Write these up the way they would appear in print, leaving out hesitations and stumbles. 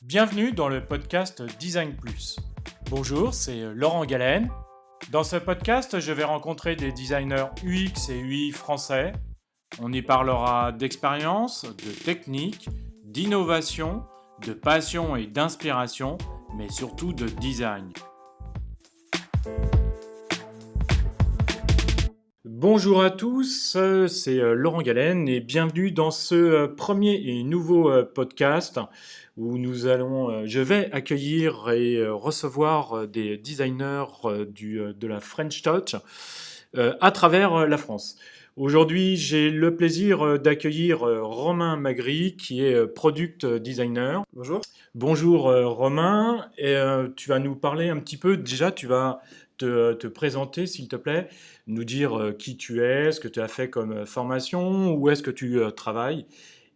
Bienvenue dans le podcast Design Plus. Bonjour, c'est Laurent Galen. Dans ce podcast, je vais rencontrer des designers UX et UI français. On y parlera d'expérience, de technique, d'innovation, de passion et d'inspiration, mais surtout de design. Bonjour à tous, c'est Laurent Galen et bienvenue dans ce premier et nouveau podcast où je vais accueillir et recevoir des designers de la French Touch à travers la France. Aujourd'hui, j'ai le plaisir d'accueillir Romain Magri qui est product designer. Bonjour. Bonjour Romain, et, tu vas nous parler un petit peu, déjà tu vas te présenter s'il te plaît, nous dire qui tu es, ce que tu as fait comme formation, où est-ce que tu travailles,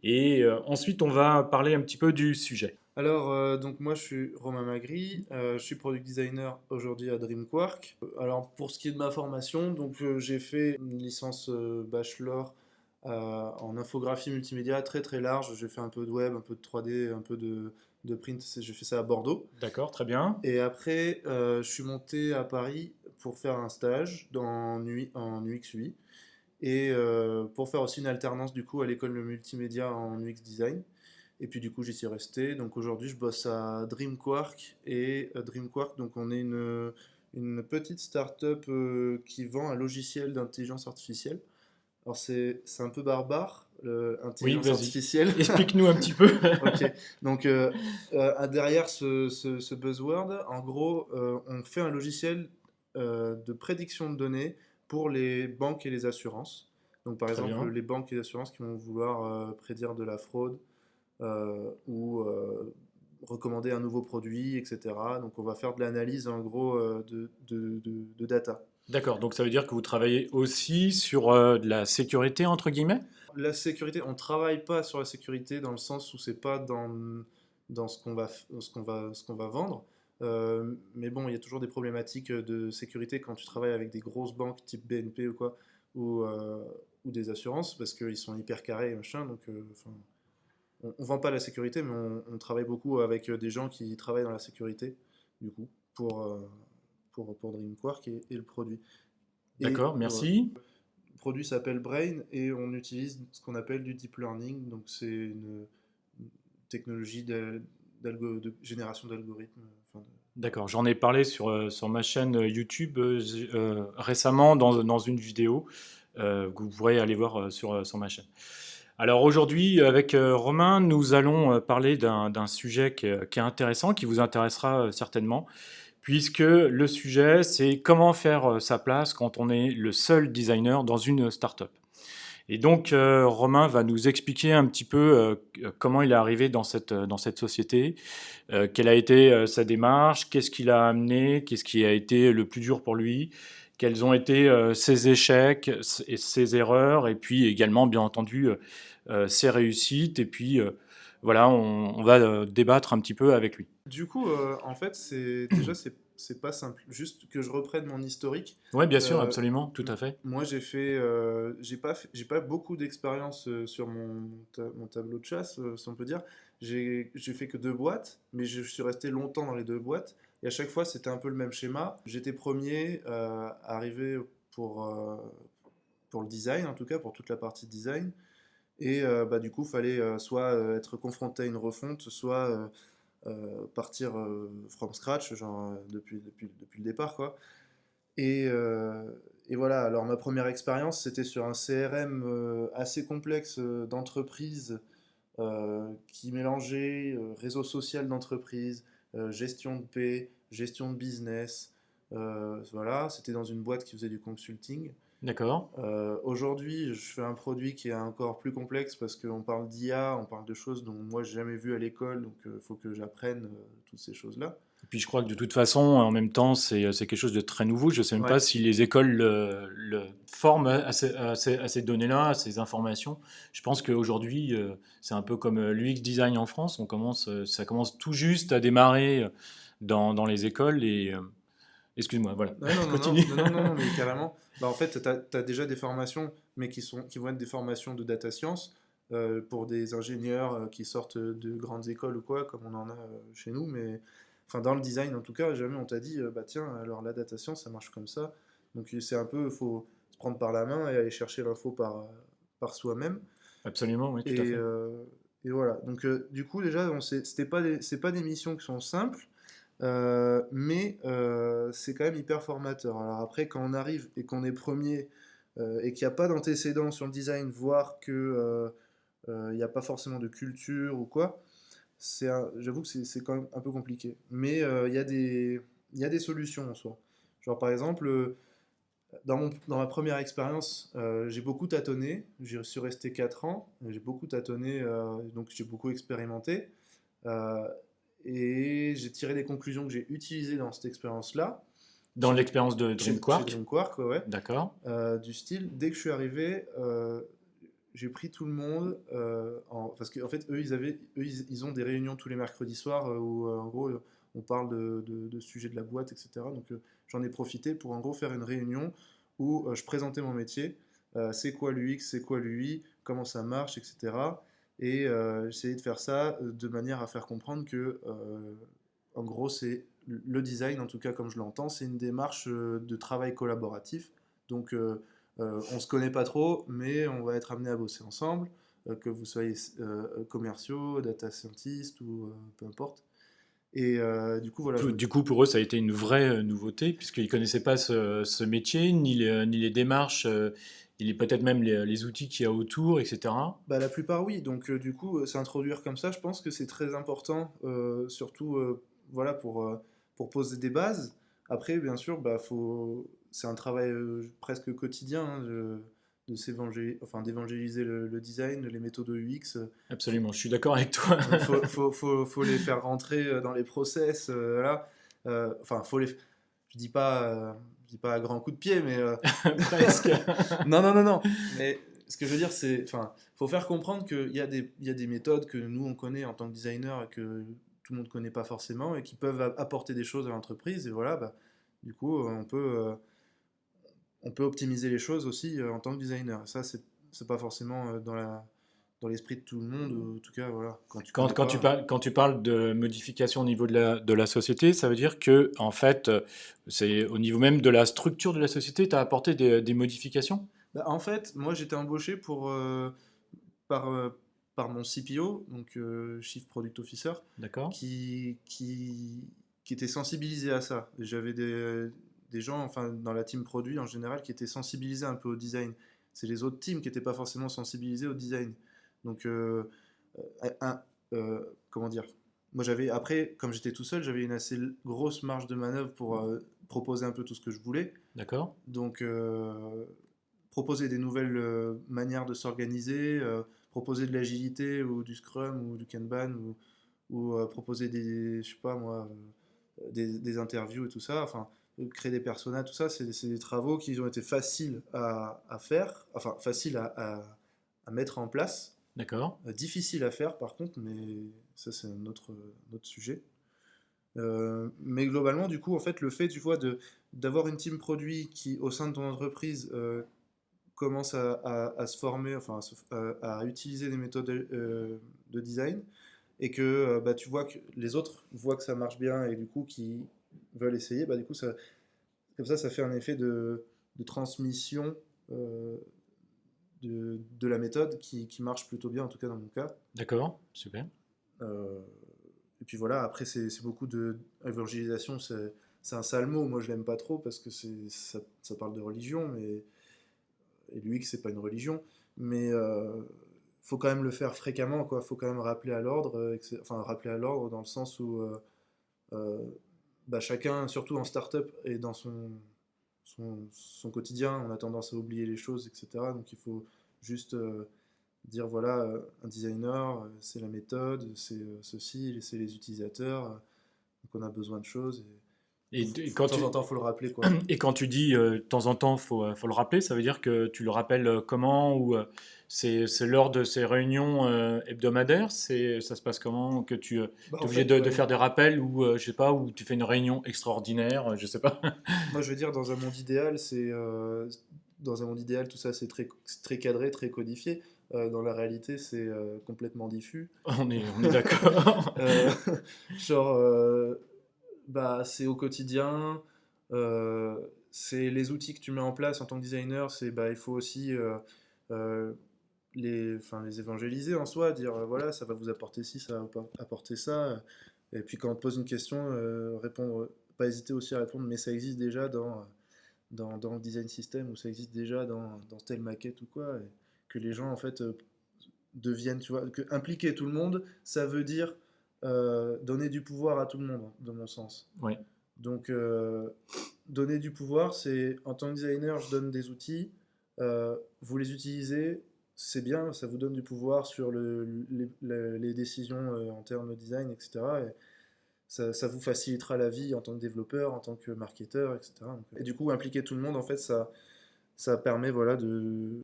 et ensuite on va parler un petit peu du sujet. Alors, donc moi je suis Romain Magri, je suis product designer aujourd'hui à DreamQuark. Alors pour ce qui est de ma formation, donc j'ai fait une licence bachelor en infographie multimédia très très large. J'ai fait un peu de web, un peu de 3D, un peu de print. J'ai fait ça à Bordeaux. D'accord, très bien. Et après, je suis monté à Paris pour faire un stage en UX UI et pour faire aussi une alternance du coup à l'école de multimédia en UX design. Et puis du coup j'y suis resté. Donc aujourd'hui je bosse à DreamQuark et DreamQuark, donc on est une petite start-up qui vend un logiciel d'intelligence artificielle. Alors c'est un peu barbare, Oui, intelligence vas-y, artificielle. explique-nous un petit peu. Ok, donc derrière ce buzzword, en gros, on fait un logiciel de prédiction de données pour les banques et les assurances. Donc par Très exemple, bien. les banques et les assurances qui vont vouloir prédire de la fraude ou recommander un nouveau produit, etc. Donc on va faire de l'analyse en gros de data. D'accord, donc ça veut dire que vous travaillez aussi sur de la sécurité entre guillemets? La sécurité, on travaille pas sur la sécurité dans le sens où c'est pas dans ce qu'on va vendre. Mais bon, il y a toujours des problématiques de sécurité quand tu travailles avec des grosses banques type BNP ou quoi, ou des assurances, parce qu'ils sont hyper carrés et machin. Donc, on vend pas la sécurité, mais on travaille beaucoup avec des gens qui travaillent dans la sécurité, du coup, pour DreamQuark et le produit. Et D'accord, merci. le produit s'appelle Brain et on utilise ce qu'on appelle du deep learning. Donc c'est une technologie de génération d'algorithmes. D'accord, j'en ai parlé sur ma chaîne YouTube récemment dans une vidéo que vous pourrez aller voir sur ma chaîne. Alors aujourd'hui, avec Romain, nous allons parler d'un sujet qui est intéressant, qui vous intéressera certainement, puisque le sujet, c'est comment faire sa place quand on est le seul designer dans une startup. Et donc, Romain va nous expliquer un petit peu comment il est arrivé dans cette société, quelle a été sa démarche, qu'est-ce qu'il a amené, qu'est-ce qui a été le plus dur pour lui, quels ont été ses échecs et ses erreurs, et puis également, bien entendu, ses réussites. Et puis, voilà, on va débattre un petit peu avec lui. Du coup, en fait, c'est pas simple. Juste que je reprenne mon historique. Oui, bien sûr, Euh, absolument, tout à fait. Moi, j'ai pas beaucoup d'expérience sur mon tableau de chasse, si on peut dire. J'ai fait que deux boîtes, mais je suis resté longtemps dans les deux boîtes. Et à chaque fois, c'était un peu le même schéma. J'étais premier arrivé pour le design, en tout cas, pour toute la partie design. Et bah, du coup, il fallait soit être confronté à une refonte, soit partir from scratch, genre depuis le départ, quoi. Et, euh, et voilà, alors ma première expérience, c'était sur un CRM assez complexe d'entreprise qui mélangeait réseau social d'entreprise, gestion de paie, gestion de business. Voilà, c'était dans une boîte qui faisait du consulting. D'accord. Aujourd'hui, je fais un produit qui est encore plus complexe parce qu'on parle d'IA, on parle de choses dont moi j'ai jamais vu à l'école, donc il faut que j'apprenne toutes ces choses-là. Et puis je crois que de toute façon, en même temps, c'est quelque chose de très nouveau. Je ne sais même pas Ouais. si les écoles le forment à ces données-là, à ces informations. Je pense qu'aujourd'hui, c'est un peu comme l'UX design en France. Ça commence tout juste à démarrer dans les écoles. Et excuse-moi, voilà, Ouais, non, non, non, continue. non, non, non, non, mais carrément. Bah, en fait, tu as déjà des formations, mais qui vont être des formations de data science, pour des ingénieurs qui sortent de grandes écoles ou quoi, comme on en a chez nous, mais enfin dans le design en tout cas, jamais on t'a dit, bah tiens, alors la datation ça marche comme ça. Donc c'est un peu, il faut se prendre par la main et aller chercher l'info par soi-même. Absolument, oui, tout à Et, fait. euh, et voilà. Donc du coup déjà, c'est pas des missions qui sont simples, mais c'est quand même hyper formateur. Alors après, quand on arrive et qu'on est premier et qu'il n'y a pas d'antécédent sur le design, voire que il n'y a pas forcément de culture ou quoi, j'avoue que c'est quand même un peu compliqué. Mais il y a des solutions en soi. Genre par exemple, dans ma première expérience, j'ai beaucoup tâtonné. Je suis resté 4 ans. J'ai beaucoup tâtonné, donc j'ai beaucoup expérimenté. Euh, et j'ai tiré des conclusions que j'ai utilisées dans cette expérience-là, Dans l'expérience de chez Dreamquark, Dreamquark, ouais. d'accord. Du style, dès que je suis arrivé, j'ai pris tout le monde, parce qu'en fait, ils ont des réunions tous les mercredis soirs où, en gros, on parle de sujets de la boîte, etc. Donc, j'en ai profité pour, en gros, faire une réunion où je présentais mon métier. C'est quoi l'UX, c'est quoi l'UI, comment ça marche, etc. Et j'essayais de faire ça de manière à faire comprendre que, en gros, c'est le design, en tout cas comme je l'entends, c'est une démarche de travail collaboratif. Donc, on se connaît pas trop, mais on va être amené à bosser ensemble, que vous soyez commerciaux, data scientist ou peu importe. Et du coup, voilà, Du coup, pour eux, ça a été une vraie nouveauté, puisqu'ils ne connaissaient pas ce métier, ni les démarches, ni peut-être même les outils qu'il y a autour, etc. bah, la plupart oui. Donc du coup, s'introduire comme ça, je pense que c'est très important, surtout voilà pour poser des bases. Après, bien sûr, c'est un travail presque quotidien hein, enfin, d'évangéliser le design, les méthodes UX. Absolument, je suis d'accord avec toi. Faut les faire rentrer dans les process. Voilà. Enfin, je dis pas à grands coups de pied, mais Presque. non, non, non, non. Mais ce que je veux dire, c'est, enfin, faut faire comprendre il y a des méthodes que nous on connaît en tant que designer et que tout le monde connaît pas forcément et qui peuvent apporter des choses à l'entreprise. Et voilà, bah, du coup, on peut optimiser les choses aussi en tant que designer. Et ça, c'est pas forcément dans l'esprit de tout le monde. Ou en tout cas, voilà, quand tu connais pas. Quand tu parles de modification au niveau de la société, ça veut dire que, en fait, c'est au niveau même de la structure de la société, tu as apporté des modifications? Bah, en fait, moi j'étais embauché par, euh, par mon CPO, donc Chief Product Officer, D'accord? qui, qui, qui était sensibilisé à ça. J'avais des gens, enfin dans la team produit en général, qui étaient sensibilisés un peu au design. C'est les autres teams qui n'étaient pas forcément sensibilisés au design. Donc, un, comment dire? Moi j'avais, après, comme j'étais tout seul, j'avais une assez grosse marge de manœuvre pour proposer un peu tout ce que je voulais. D'accord? Donc, proposer des nouvelles manières de s'organiser, proposer de l'agilité ou du Scrum ou du Kanban ou proposer des, je sais pas moi, des interviews et tout ça, enfin, créer des personas, tout ça, c'est des travaux qui ont été faciles à faire, enfin, faciles à mettre en place, D'accord? difficiles à faire par contre, mais ça c'est un autre sujet. Mais globalement, du coup, en fait, le fait, tu vois, d'avoir une team produit qui, au sein de ton entreprise, commence à se former, enfin à utiliser des méthodes de design, et que bah, tu vois que les autres voient que ça marche bien et du coup qui veulent essayer, bah, du coup comme ça fait un effet de transmission euh, de la méthode qui marche plutôt bien, en tout cas dans mon cas. D'accord? Super. Euh, et puis voilà, après c'est beaucoup de évangélisation, c'est un sale mot, moi je l'aime pas trop parce que ça parle de religion, mais et l'UX c'est pas une religion, mais faut quand même le faire fréquemment, quoi. Faut quand même rappeler à l'ordre, enfin rappeler à l'ordre dans le sens où euh, bah, chacun, surtout en start-up et dans son quotidien, on a tendance à oublier les choses, etc. Donc il faut juste dire voilà, un designer, c'est la méthode, c'est ceci, c'est les utilisateurs, donc on a besoin de choses. Et, De temps en temps, il faut le rappeler, quoi. et quand tu dis de temps en temps, faut le rappeler, ça veut dire que tu le rappelles comment ou c'est lors de ces réunions hebdomadaires, ça se passe comment que tu es Bah, en obligé fait, de ouais. faire des rappels ou je sais pas, ou tu fais une réunion extraordinaire, je sais pas. Moi, je veux dire, dans un monde idéal, tout ça, c'est très cadré, très codifié. Dans la réalité, c'est complètement diffus. On est d'accord. Euh, genre, bah, c'est au quotidien, euh, c'est les outils que tu mets en place en tant que designer, c'est bah, il faut aussi euh, enfin, les évangéliser en soi, dire voilà, ça va vous apporter ci, ça va pas apporter ça. Et puis quand on te pose une question, répondre, pas hésiter aussi à répondre, mais ça existe déjà dans le design system ou ça existe déjà dans telle maquette ou quoi. Et que les gens en fait deviennent, tu vois, que impliquer tout le monde, ça veut dire donner du pouvoir à tout le monde, dans mon sens. Oui, Donc, donner du pouvoir, c'est en tant que designer, je donne des outils, vous les utilisez, c'est bien, ça vous donne du pouvoir sur les décisions en termes de design, etc. Et ça vous facilitera la vie en tant que développeur, en tant que marketeur, etc. Et du coup, impliquer tout le monde, en fait, ça permet voilà,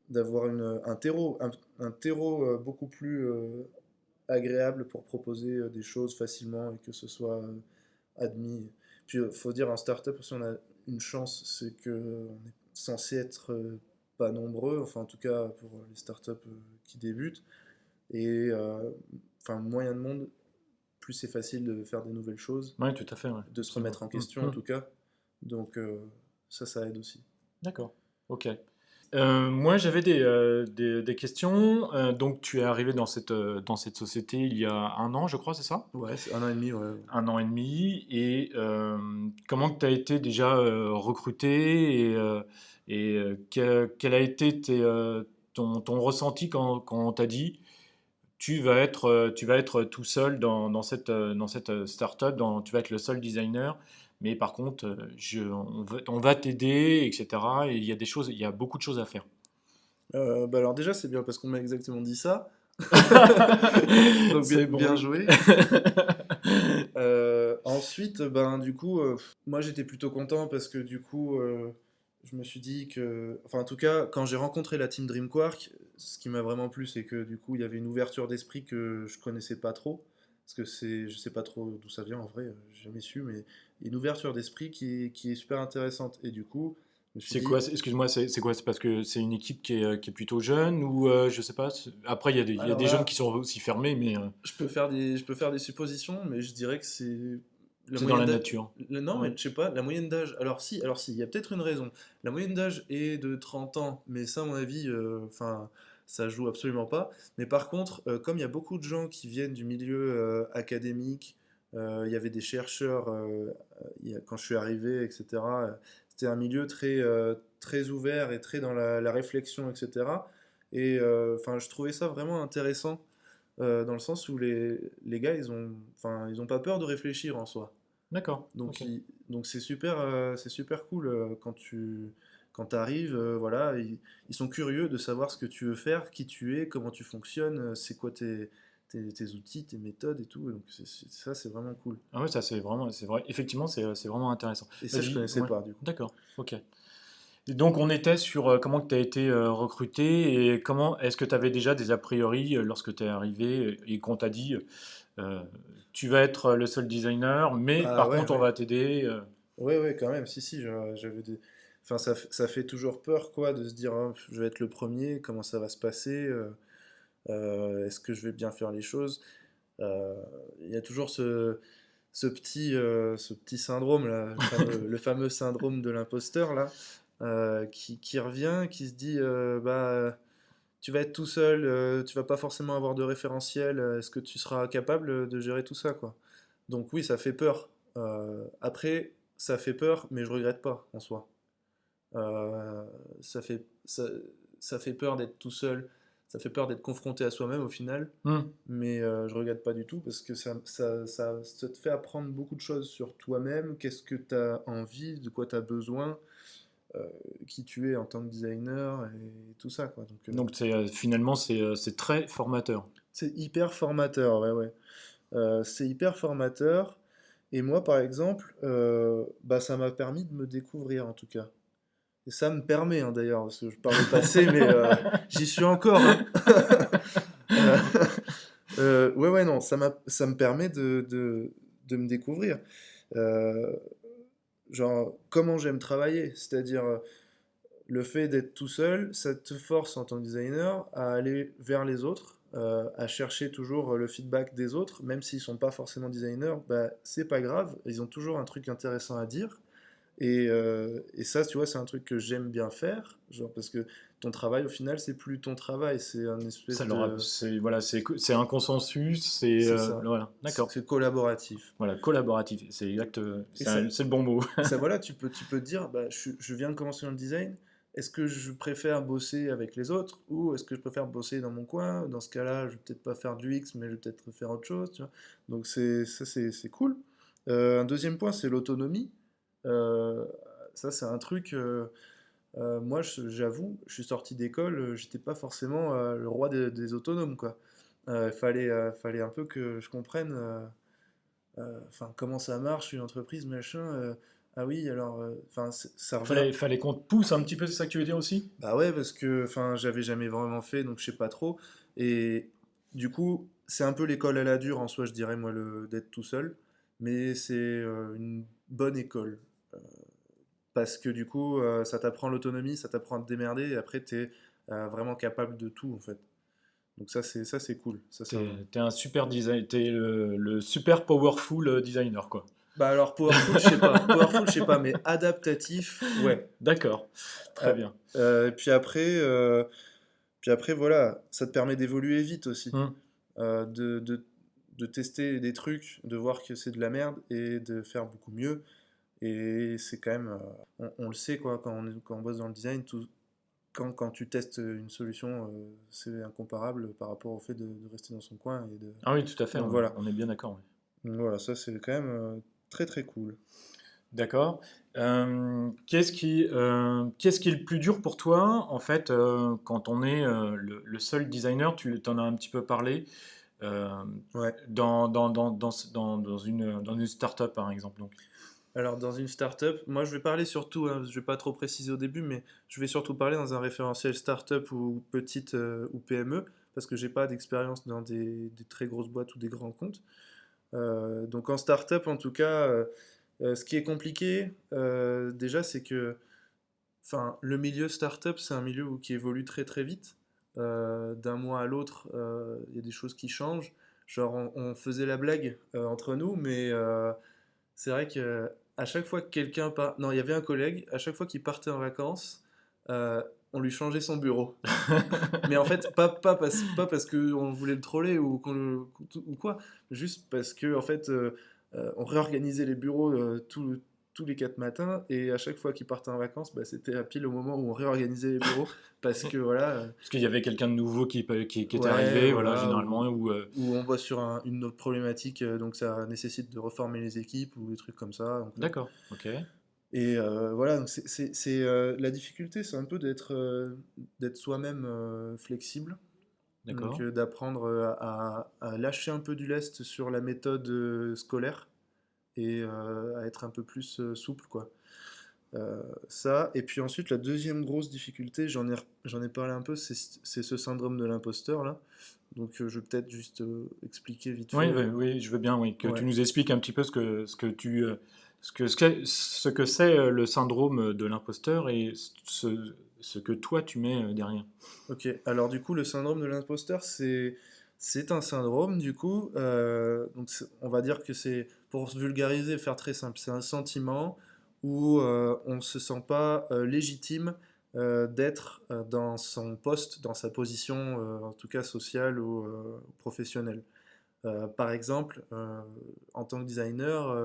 d'avoir un terreau beaucoup plus agréable pour proposer des choses facilement et que ce soit admis. Puis, il faut dire, en startup, si on a une chance, c'est qu'on est censé être pas nombreux, enfin, en tout cas, pour les startups qui débutent. Et enfin, moins il y a de monde, plus c'est facile de faire des nouvelles choses, ouais, tout à fait, ouais. de se Absolument. remettre en question, en tout cas. Donc, ça aide aussi. D'accord. Ok. Moi, j'avais des questions. Donc, tu es arrivé dans cette société il y a un an, je crois, c'est ça? Ouais, c'est 1 an et demi, ouais. Un an et demi. Et comment tu as été déjà recruté quel a été ton ressenti quand on t'a dit tu vas être tout seul dans cette startup, tu vas être le seul designer, mais par contre, on va t'aider, etc. Et il y a il y a beaucoup de choses à faire. Bah alors déjà, c'est bien parce qu'on m'a exactement dit ça. Donc bien, C'est bon. bien joué. Ensuite, ben du coup, moi j'étais plutôt content parce que du coup, je me suis dit que, enfin en tout cas, quand j'ai rencontré la team Dreamquark, ce qui m'a vraiment plu, c'est que du coup, il y avait une ouverture d'esprit que je connaissais pas trop, parce que je sais pas trop d'où ça vient en vrai, j'ai jamais su, mais une ouverture d'esprit qui est super intéressante. Et du coup, je me suis C'est quoi, dit, excuse-moi, c'est quoi? C'est parce que c'est une équipe qui est plutôt jeune ou je sais pas. Après, il y a alors des jeunes là, qui sont aussi fermés, mais je peux faire des suppositions, mais je dirais que c'est la c'est dans moyenne la d'âge. nature. Non, mais Ouais. je sais pas, la moyenne d'âge. Alors si, il y a peut-être une raison. La moyenne d'âge est de 30 ans, mais ça, à mon avis, enfin, ça joue absolument pas. Mais par contre, comme il y a beaucoup de gens qui viennent du milieu académique, il y avait des chercheurs quand je suis arrivé, etc. C'était un milieu très ouvert et très dans la réflexion, etc. Et enfin, je trouvais ça vraiment intéressant dans le sens où les gars, enfin, ils ont pas peur de réfléchir en soi. D'accord. Donc, Ok. donc c'est super cool quand arrives, voilà, ils sont curieux de savoir ce que tu veux faire, qui tu es, comment tu fonctionnes, c'est quoi tes outils, tes méthodes et tout. Donc ça, c'est vraiment cool. Ah ouais, ça c'est vrai. Effectivement, c'est vraiment intéressant. Et ça, je Vas-y. connaissais Ouais. pas du coup. D'accord. Ok. Et donc, on était sur comment tu as été recruté et comment est-ce que tu avais déjà des a priori lorsque tu es arrivé et qu'on t'a dit euh, tu vas être le seul designer, mais Ah par ouais, contre, on ouais. va t'aider. Ouais, quand même, si, j'avais des. Enfin, ça fait toujours peur, quoi, de se dire, ah, je vais être le premier, comment ça va se passer, est-ce que je vais bien faire les choses? Euh, Il y a toujours ce petit syndrome là, le fameux syndrome de l'imposteur là, qui revient, qui se dit bah tu vas être tout seul, tu vas pas forcément avoir de référentiel, est-ce que tu seras capable de gérer tout ça quoi? Donc oui, ça fait peur. Après, ça fait peur, mais je regrette pas en soi. Euh, ça fait, ça, ça fait peur d'être tout seul, ça fait peur d'être confronté à soi-même au final, Hmm. mais je regrette pas du tout parce que ça te fait apprendre beaucoup de choses sur toi-même, qu'est-ce que tu as envie, de quoi tu as besoin, euh, qui tu es en tant que designer et tout ça quoi. Donc Donc, finalement, c'est très formateur. c'est hyper formateur, ouais. C'est hyper formateur et moi par exemple, bah, ça m'a permis de me découvrir en tout cas. Et ça me permet hein, d'ailleurs, parce que je parle au passé, mais j'y suis encore, hein. Euh, ouais, non, ça me permet de me découvrir. Euh, genre, comment j'aime travailler, c'est-à-dire, le fait d'être tout seul, ça te force en tant que designer à aller vers les autres, à chercher toujours le feedback des autres, même s'ils sont pas forcément designers, bah, c'est pas grave, ils ont toujours un truc intéressant à dire. Et ça, tu vois, c'est un truc que j'aime bien faire, genre parce que ton travail, au final, c'est plus ton travail, c'est un Ça espèce leur de... c'est voilà, c'est un consensus, c'est C'est ça, voilà, d'accord. c'est collaboratif. Voilà, collaboratif, c'est exact, Et ça, c'est le bon mot. et ça voilà, tu peux te dire, bah, je viens de commencer dans le design, est-ce que je préfère bosser avec les autres ou est-ce que je préfère bosser dans mon coin? Dans ce cas-là, je vais peut-être pas faire du X, mais je vais peut-être faire autre chose, tu vois. Donc c'est cool. Un deuxième point, c'est l'autonomie. Euh, Ça, c'est un truc. Moi, j'avoue, je suis sorti d'école, j'étais pas forcément le roi des autonomes, quoi. Fallait un peu que je comprenne. Enfin, comment ça marche une entreprise, machin. Ah oui, alors, enfin, ça revient. Fallait qu'on te pousse un petit peu, c'est ça que tu veux dire aussi? Bah ouais, parce que, enfin, j'avais jamais vraiment fait, donc je sais pas trop. Et du coup, c'est un peu l'école à la dure en soi, je dirais, moi, d'être tout seul. Mais c'est une bonne école. Euh, Parce que du coup, ça t'apprend l'autonomie, ça t'apprend à te démerder, et après, t'es vraiment capable de tout, en fait. Donc ça, c'est cool. Ça, c'est un... T'es un super design, t'es le super powerful designer, quoi. Bah alors, powerful, je sais pas. Powerful, je sais pas, mais adaptatif, ouais. D'accord, très Euh, bien. puis après, voilà, ça te permet d'évoluer vite aussi. Hmm. Euh, de, de, de tester des trucs, de voir que c'est de la merde et de faire beaucoup mieux. Et c'est quand même, on le sait quoi, quand on bosse dans le design, quand tu testes une solution, c'est incomparable par rapport au fait de rester dans son coin. Ah oui, tout à fait, Donc voilà. on est bien d'accord. Oui. Donc voilà, ça c'est quand même très très cool. D'accord. Qu'est-ce qui est le plus dur pour toi, en fait, quand on est le seul designer, tu en as un petit peu parlé, euh, Ouais. dans une start-up, par exemple. Donc. Alors dans une startup, moi je vais parler surtout, hein, je vais pas trop préciser au début, mais je vais surtout parler dans un référentiel startup ou petite ou PME, parce que j'ai pas d'expérience dans des très grosses boîtes ou des grands comptes. Donc en startup, en tout cas, ce qui est compliqué, déjà, c'est que, enfin, le milieu startup, c'est un milieu qui évolue très très vite. D'un mois à l'autre, il y a des choses qui changent. Genre, on faisait la blague entre nous, mais c'est vrai que à chaque fois que quelqu'un part, non, il y avait un collègue, à chaque fois qu'il partait en vacances, euh, on lui changeait son bureau. Mais en fait, pas parce qu'on voulait le troller ou quoi, juste parce que en fait, on réorganisait les bureaux tous les 4 matins et à chaque fois qu'ils partaient en vacances, bah, c'était à pile au moment où on réorganisait les bureaux parce que voilà, Parce qu'il y avait quelqu'un de nouveau qui était ouais, arrivé, voilà, voilà, généralement, ou ou on bosse sur une autre problématique, donc ça nécessite de reformer les équipes ou des trucs comme ça. Donc, d'accord, ok, et voilà, donc la difficulté, c'est un peu d'être soi-même flexible. Donc d'accord. d'apprendre à lâcher un peu du lest sur la méthode scolaire et à être un peu plus souple, quoi. Ça, et puis ensuite la deuxième grosse difficulté, j'en ai parlé un peu, c'est ce syndrome de l'imposteur là. Donc je vais peut-être juste expliquer vite Oui, fait. oui, oui, je veux bien, oui, que tu Ouais. nous expliques un petit peu ce que c'est le syndrome de l'imposteur et ce que toi tu mets derrière. Ok, alors du coup le syndrome de l'imposteur c'est un syndrome du coup, donc on va dire que c'est, pour se vulgariser, faire très simple, c'est un sentiment où on ne se sent pas légitime d'être dans son poste, dans sa position, en tout cas sociale ou professionnelle. Par exemple, en tant que designer,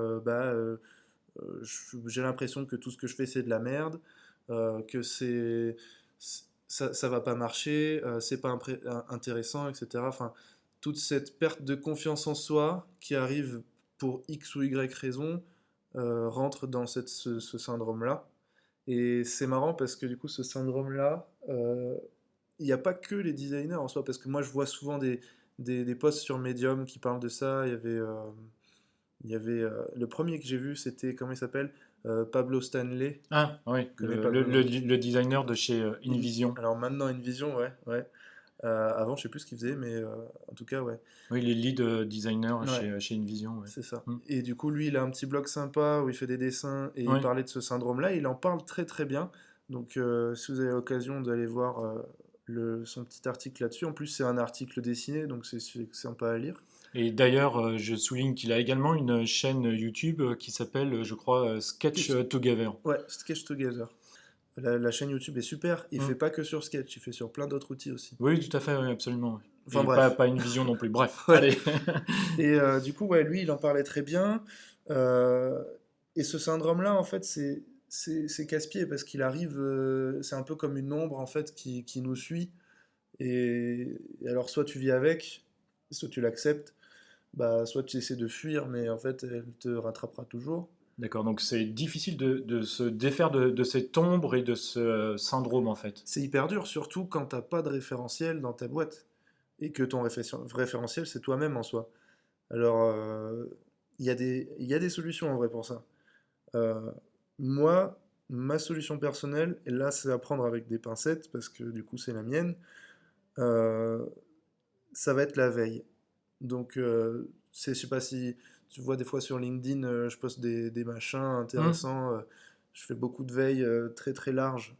j'ai l'impression que tout ce que je fais c'est de la merde, que ça va pas marcher, c'est pas intéressant, etc. Enfin, toute cette perte de confiance en soi qui arrive pour X ou Y raison rentre dans ce syndrome-là. Et c'est marrant parce que du coup, ce syndrome-là, il n'y a pas que les designers en soi, parce que moi je vois souvent des posts sur Medium qui parlent de ça. Le premier que j'ai vu, c'était, comment il s'appelle? Pablo Stanley. Ah, oui, Tu connais Pablo, non? le designer de chez InVision. Alors maintenant, Invision, ouais, ouais. Avant, je sais plus ce qu'il faisait, mais en tout cas, ouais. Oui, les lead designers Ouais, chez InVision, ouais. c'est ça. Hmm. Et du coup, lui, il a un petit blog sympa où il fait des dessins et il Oui, parlait de ce syndrome-là. Il en parle très très bien. Donc, si vous avez l'occasion d'aller voir son petit article là-dessus, en plus c'est un article dessiné, donc c'est sympa à lire. Et d'ailleurs, je souligne qu'il a également une chaîne YouTube qui s'appelle, je crois, Sketch Sketch, Together. ouais, Sketch Together. La chaîne YouTube est super. Il fait Hmm. pas que sur Sketch, il fait sur plein d'autres outils aussi. Oui, tout à fait, oui, absolument. Enfin Et pas, bref. pas une vision non plus. Bref, Ouais. allez. Et du coup, ouais, lui, il en parlait très bien. Euh, et ce syndrome-là, en fait, c'est casse-pied parce qu'il arrive, c'est un peu comme une ombre en fait qui nous suit. Et alors, soit tu vis avec, soit tu l'acceptes, bah, soit tu essaies de fuir, mais en fait, elle te rattrapera toujours. D'accord, donc c'est difficile de se défaire de cette ombre et de ce syndrome, en fait. C'est hyper dur, surtout quand t'as pas de référentiel dans ta boîte et que ton référentiel, c'est toi-même en soi. Alors, il y a des solutions en vrai pour ça. Euh, Moi, ma solution personnelle, et là c'est à prendre avec des pincettes parce que du coup c'est la mienne, euh, ça va être la veille. Donc, je sais pas si tu vois des fois sur LinkedIn, je poste des machins Hmm. intéressants. Je fais beaucoup de veille très très large,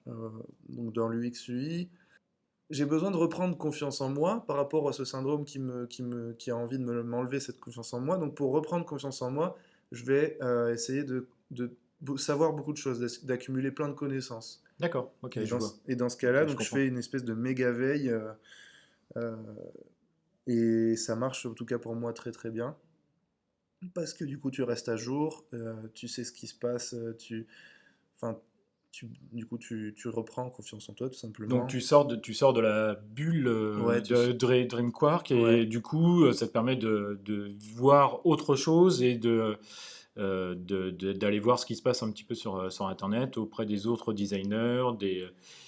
donc dans l'UX UI. J'ai besoin de reprendre confiance en moi par rapport à ce syndrome qui a envie de m'enlever cette confiance en moi. Donc pour reprendre confiance en moi, je vais essayer de savoir beaucoup de choses, d'accumuler plein de connaissances. D'accord, ok, je vois. Et dans ce Ok, cas-là, je donc je comprends. fais une espèce de méga veille euh, et ça marche en tout cas pour moi très très bien. Parce que du coup tu restes à jour, tu sais ce qui se passe, enfin, du coup tu reprends confiance en toi tout Donc simplement. tu sors de la bulle Ouais, de Dream Quark ouais. et du coup ça te permet de voir autre chose et d'aller voir ce qui se passe un petit peu sur Internet auprès des autres designers,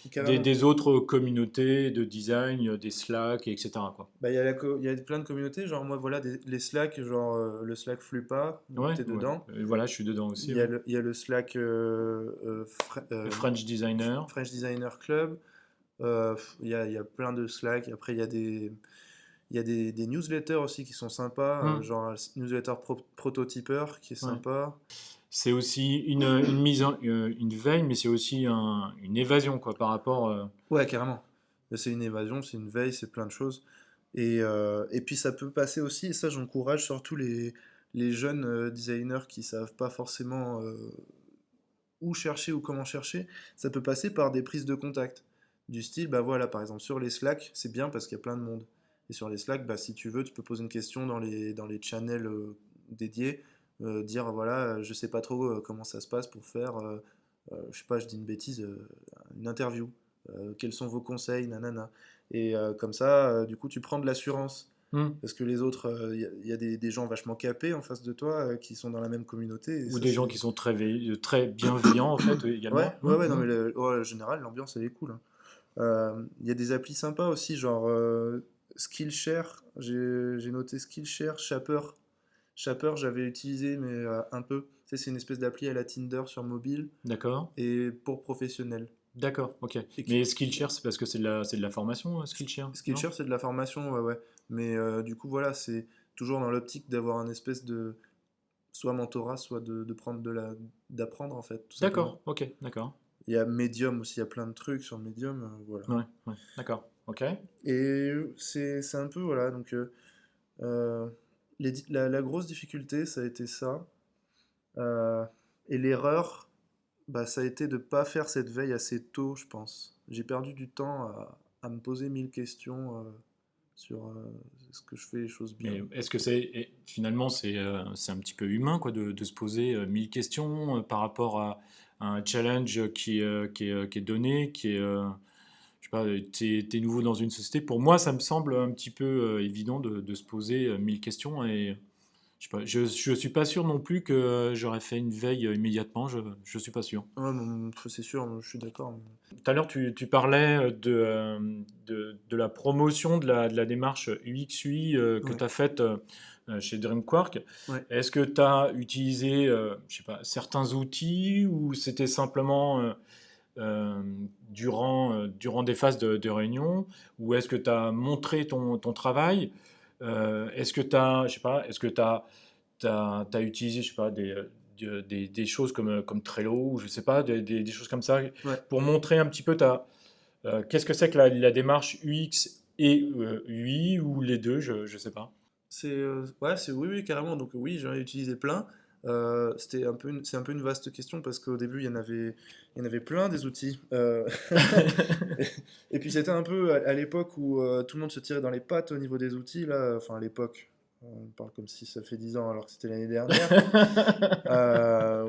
Carrément. des autres communautés de design, des Slack, etc. quoi. Bah, il y a plein de communautés, genre moi voilà, les Slack, genre le Slack Flupa, donc Ouais, t'es ouais. dedans. Voilà, je suis dedans aussi. Ouais. Il y a le Slack Le French Designer. French Designer Club. Il y a plein de Slack. Après, il y a des newsletters aussi qui sont sympas, Hmm, genre newsletter prototypeur qui est ouais. sympa. C'est aussi une veille, mais c'est aussi une évasion quoi, par rapport. Ouais, carrément. C'est une évasion, c'est une veille, c'est plein de choses. Et puis ça peut passer aussi, et ça j'encourage surtout les jeunes designers qui savent pas forcément où chercher ou comment chercher, ça peut passer par des prises de contact. Du style, bah voilà, par exemple sur les Slack, c'est bien parce qu'il y a plein de monde. Et sur les Slack, bah, si tu veux, tu peux poser une question dans les channels dédiés, dire voilà, je sais pas trop comment ça se passe pour faire, je sais pas, je dis une bêtise, une interview. Quels sont vos conseils, nanana. Et comme ça, du coup, tu prends de l'assurance. Hmm. Parce que les autres, il y a des gens vachement capés en face de toi qui sont dans la même communauté. Et Ou ça, des gens c'est. qui sont très bienveillants en fait Ouais, également. ouais, Hmm, ouais, non, hmm. mais en général, l'ambiance, elle est cool, hein. Il y a des applis sympas aussi, genre Skillshare. J'ai noté Skillshare, Shaper. Shaper, j'avais utilisé, mais un peu. Tu sais, c'est une espèce d'appli à la Tinder sur mobile D'accord. et pour professionnels. D'accord, ok. Et Mais Skillshare, c'est parce que c'est de la formation, Skillshare, non? Skillshare, c'est de la formation, ouais, ouais. Mais du coup, voilà, c'est toujours dans l'optique d'avoir un espèce de soit mentorat, soit de prendre d'apprendre, en fait, tout simplement. D'accord, ok, d'accord. Il y a Medium aussi, il y a plein de trucs sur Medium, voilà. Ouais, ouais, d'accord, ok. Et c'est un peu, voilà, donc euh, la grosse difficulté, ça a été ça. Euh, et l'erreur, bah, ça a été de ne pas faire cette veille assez tôt, je pense. J'ai perdu du temps à me poser 1000 questions sur est-ce que je fais les choses bien. Mais est-ce que finalement c'est un petit peu humain quoi de se poser 1000 questions par rapport à un challenge qui est donné, qui est je sais pas, t'es nouveau dans une société. Pour moi, ça me semble un petit peu évident de se poser 1000 questions et je sais pas, je suis pas sûr non plus que j'aurais fait une veille immédiatement. Je suis pas sûr. Ouais, c'est sûr, je suis d'accord. Tout à l'heure, tu parlais de la promotion de la démarche UX/UI que Ouais, tu as faite chez DreamQuark. ouais. Est-ce que tu as utilisé je sais pas, certains outils ou c'était simplement euh, durant des phases de réunion ou est-ce que tu as montré ton travail? Est-ce que tu as, je sais pas, est-ce que tu as utilisé je sais pas, des choses comme Trello ou je sais pas, des choses comme ça, Ouais. pour montrer un petit peu qu'est-ce que c'est que la démarche UX et UI ou les deux, je sais pas. Ouais, c'est oui, oui, carrément. Donc oui, j'en ai utilisé plein. C'est un peu une vaste question parce qu'au début, il y en avait plein des outils. Et puis c'était un peu à l'époque où tout le monde se tirait dans les pattes au niveau des outils, là. Enfin, à l'époque, on parle comme si ça fait 10 ans alors que c'était l'année dernière.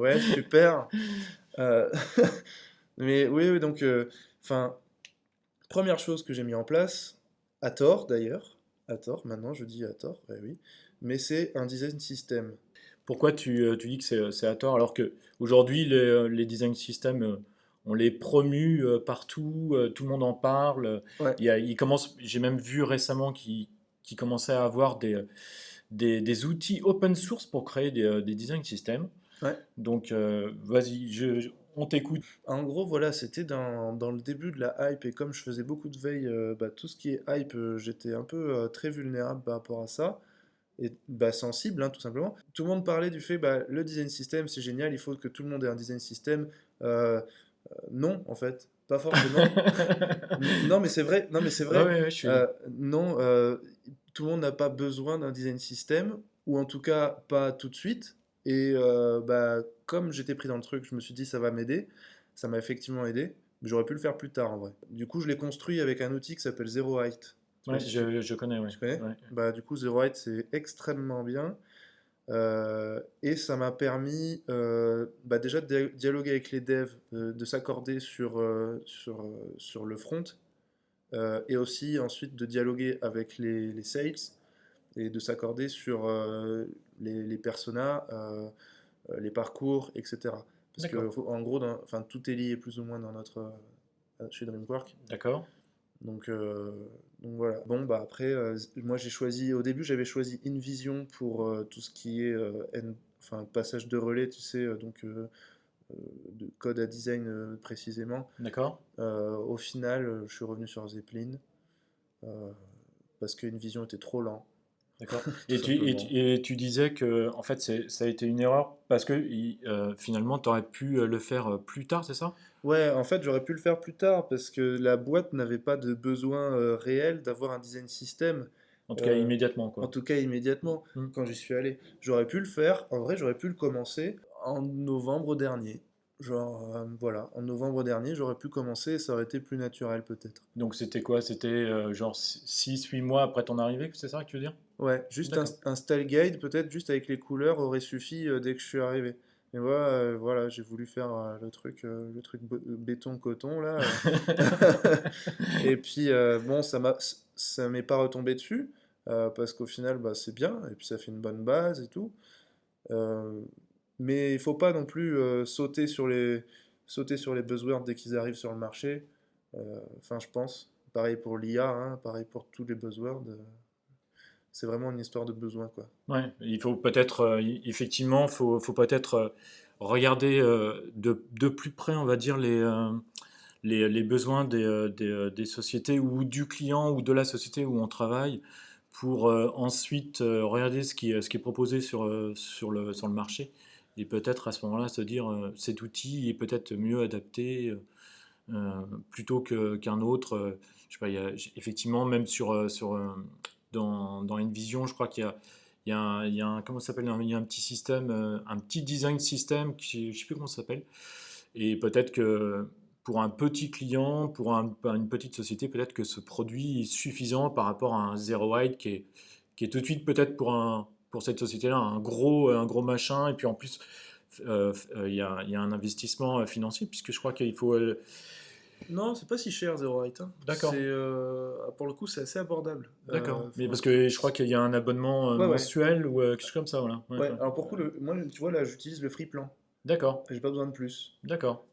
Ouais, super. Euh, Mais oui, oui, donc, enfin, première chose que j'ai mis en place, à tort d'ailleurs, à tort, maintenant je dis à tort, ouais, oui, mais c'est un design system. Pourquoi tu dis que c'est à tort alors que aujourd'hui les design systems on les promue partout, tout le monde en parle. Ouais, J'ai même vu récemment qu'ils commençaient à avoir des outils open source pour créer des design systems. ouais. Donc vas-y, on t'écoute. En gros, voilà, c'était dans le début de la hype, et comme je faisais beaucoup de veille, bah, tout ce qui est hype, j'étais un peu très vulnérable par rapport à ça, et bah, sensible, hein, tout simplement. Tout le monde parlait du fait, bah, le design system, c'est génial, il faut que tout le monde ait un design system. Euh, non, en fait, pas forcément. Non, mais c'est vrai. Non, mais c'est Ouais, vrai. ouais, ouais, Non, tout le monde n'a pas besoin d'un design system, ou en tout cas pas tout de suite. Et bah, comme j'étais pris dans le truc, je me suis dit ça va m'aider. Ça m'a effectivement aidé. Mais j'aurais pu le faire plus tard en vrai. Du coup, je l'ai construit avec un outil qui s'appelle Zero Height. Je sais pas ouais, si je connais, ouais. tu connais. Ouais. Bah, du coup, Zero Height, c'est extrêmement bien. Et ça m'a permis bah, déjà de dialoguer avec les devs, de s'accorder sur le front, et aussi ensuite de dialoguer avec les sales et de s'accorder sur les personas, les parcours, etc. Parce que D'accord, en gros, enfin, tout est lié plus ou moins dans chez DreamWorks. d'accord, Donc, euh, donc voilà. Bon, bah après, moi j'ai choisi, au début j'avais choisi InVision pour tout ce qui est enfin, passage de relais, tu sais, euh, de code à design précisément. d'accord. Au final, je suis revenu sur Zeppelin euh, parce qu'InVision était trop lent, D'accord. tout simplement. Et tu disais que en fait ça a été une erreur parce que finalement tu aurais pu le faire plus tard, c'est ça? Ouais, en fait, j'aurais pu le faire plus tard parce que la boîte n'avait pas de besoin réel d'avoir un design system. En tout cas euh, immédiatement En quoi. tout cas, immédiatement, Hmm. quand j'y suis allé. J'aurais pu le faire, en vrai, j'aurais pu le commencer en novembre dernier. Genre, voilà, en novembre dernier, j'aurais pu commencer et ça aurait été plus naturel peut-être. Donc c'était quoi? C'était genre 6 8 mois après ton arrivée, c'est ça que tu veux dire? Ouais, juste D'accord. un style guide, peut-être juste avec les couleurs, aurait suffi dès que je suis arrivé. Mais voilà, voilà, j'ai voulu faire le truc béton-coton là. Et puis, bon, ça m'est pas retombé dessus, parce qu'au final, bah, c'est bien, et puis ça fait une bonne base et tout. Euh, mais il faut pas non plus sauter sur les buzzwords dès qu'ils arrivent sur le marché. Enfin, je pense. Pareil pour l'IA, hein, pareil pour tous les buzzwords. C'est vraiment une histoire de besoin, quoi. Ouais, il faut peut-être effectivement faut peut-être regarder de plus près, on va dire les besoins des sociétés ou du client ou de la société où on travaille pour ensuite regarder ce qui est proposé sur le marché et peut-être à ce moment-là se dire cet outil est peut-être mieux adapté plutôt qu'un autre. Je sais pas, effectivement, même dans InVision, je crois qu'il y a comment ça s'appelle, il y a un petit système, un petit design system, je sais plus comment ça s'appelle. Et peut-être que pour un petit client, une petite société, peut-être que ce produit est suffisant par rapport à un Zero Height qui est tout de suite peut-être pour cette société-là un gros machin. Et puis en plus, il y a un investissement financier puisque je crois qu'il faut. Non, c'est pas si cher, Zero Height, hein. D'accord, Pour le coup, c'est assez abordable. d'accord. Mais parce Enfin, que je crois qu'il y a un abonnement ouais, ouais. mensuel ou quelque chose comme ça, voilà. Ouais, Ouais, ouais. alors pour le coup, moi, tu vois, là, j'utilise le free plan. D'accord, J'ai pas besoin de plus. d'accord,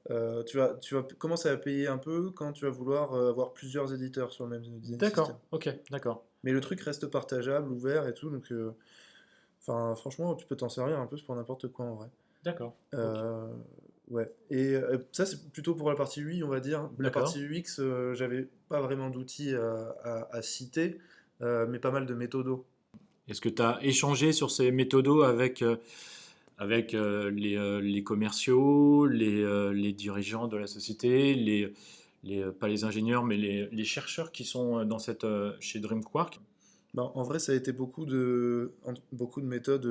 Tu vas commencer à payer un peu quand tu vas vouloir avoir plusieurs éditeurs sur le même design system. d'accord, ok, d'accord, Mais le truc reste partageable, ouvert et tout, donc enfin, franchement, tu peux t'en servir un peu pour n'importe quoi en vrai. d'accord, ok, Euh, ouais. Et ça, c'est plutôt pour la partie UI, on va dire. La d'accord. partie UX, j'avais pas vraiment d'outils à citer, mais pas mal de méthodos. Est-ce que tu as échangé sur ces méthodos avec avec les commerciaux, les dirigeants de la société, pas les ingénieurs, mais les chercheurs qui sont chez DreamQuark. Bah, en vrai, ça a été beaucoup de méthodes,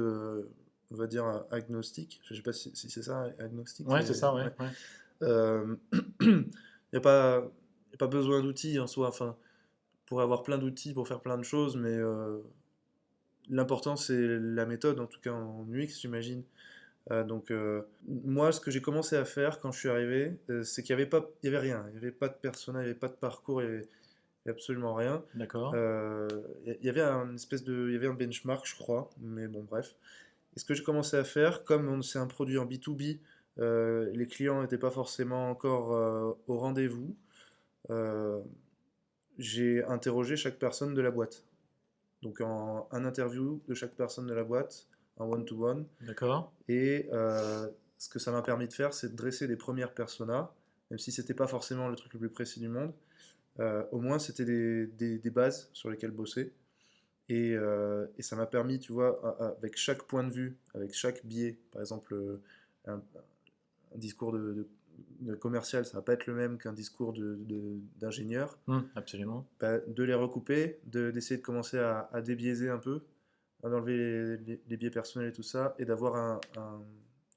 on va dire, agnostiques. Je sais pas si c'est ça, agnostique. Ouais, c'est ça, ouais, Ouais. ouais. Il n'y a pas, y a pas besoin d'outils en soi. Enfin, pour avoir plein d'outils pour faire plein de choses, mais l'important c'est la méthode, en tout cas en UX, j'imagine. Donc, moi, ce que j'ai commencé à faire quand je suis arrivé, c'est qu'il n'y avait pas, il y avait rien. Il n'y avait pas de persona, il n'y avait pas de parcours, il y avait absolument rien. D'accord. Il y avait il y avait un benchmark, je crois, mais bon, bref. Et ce que j'ai commencé à faire, comme c'est un produit en B2B, les clients n'étaient pas forcément encore au rendez-vous. euh, j'ai interrogé chaque personne de la boîte. Donc un interview de chaque personne de la boîte, un one-to-one. D'accord. Et ce que ça m'a permis de faire, c'est de dresser des premières personas, même si c'était pas forcément le truc le plus précis du monde. Au moins, c'était des bases sur lesquelles bosser. Et ça m'a permis, tu vois, avec chaque point de vue, avec chaque biais, par exemple, un discours de commercial, ça va pas être le même qu'un discours d'ingénieur, Absolument. bah, de les recouper, d'essayer de commencer à débiaiser un peu, d'enlever les biais personnels et tout ça, et d'avoir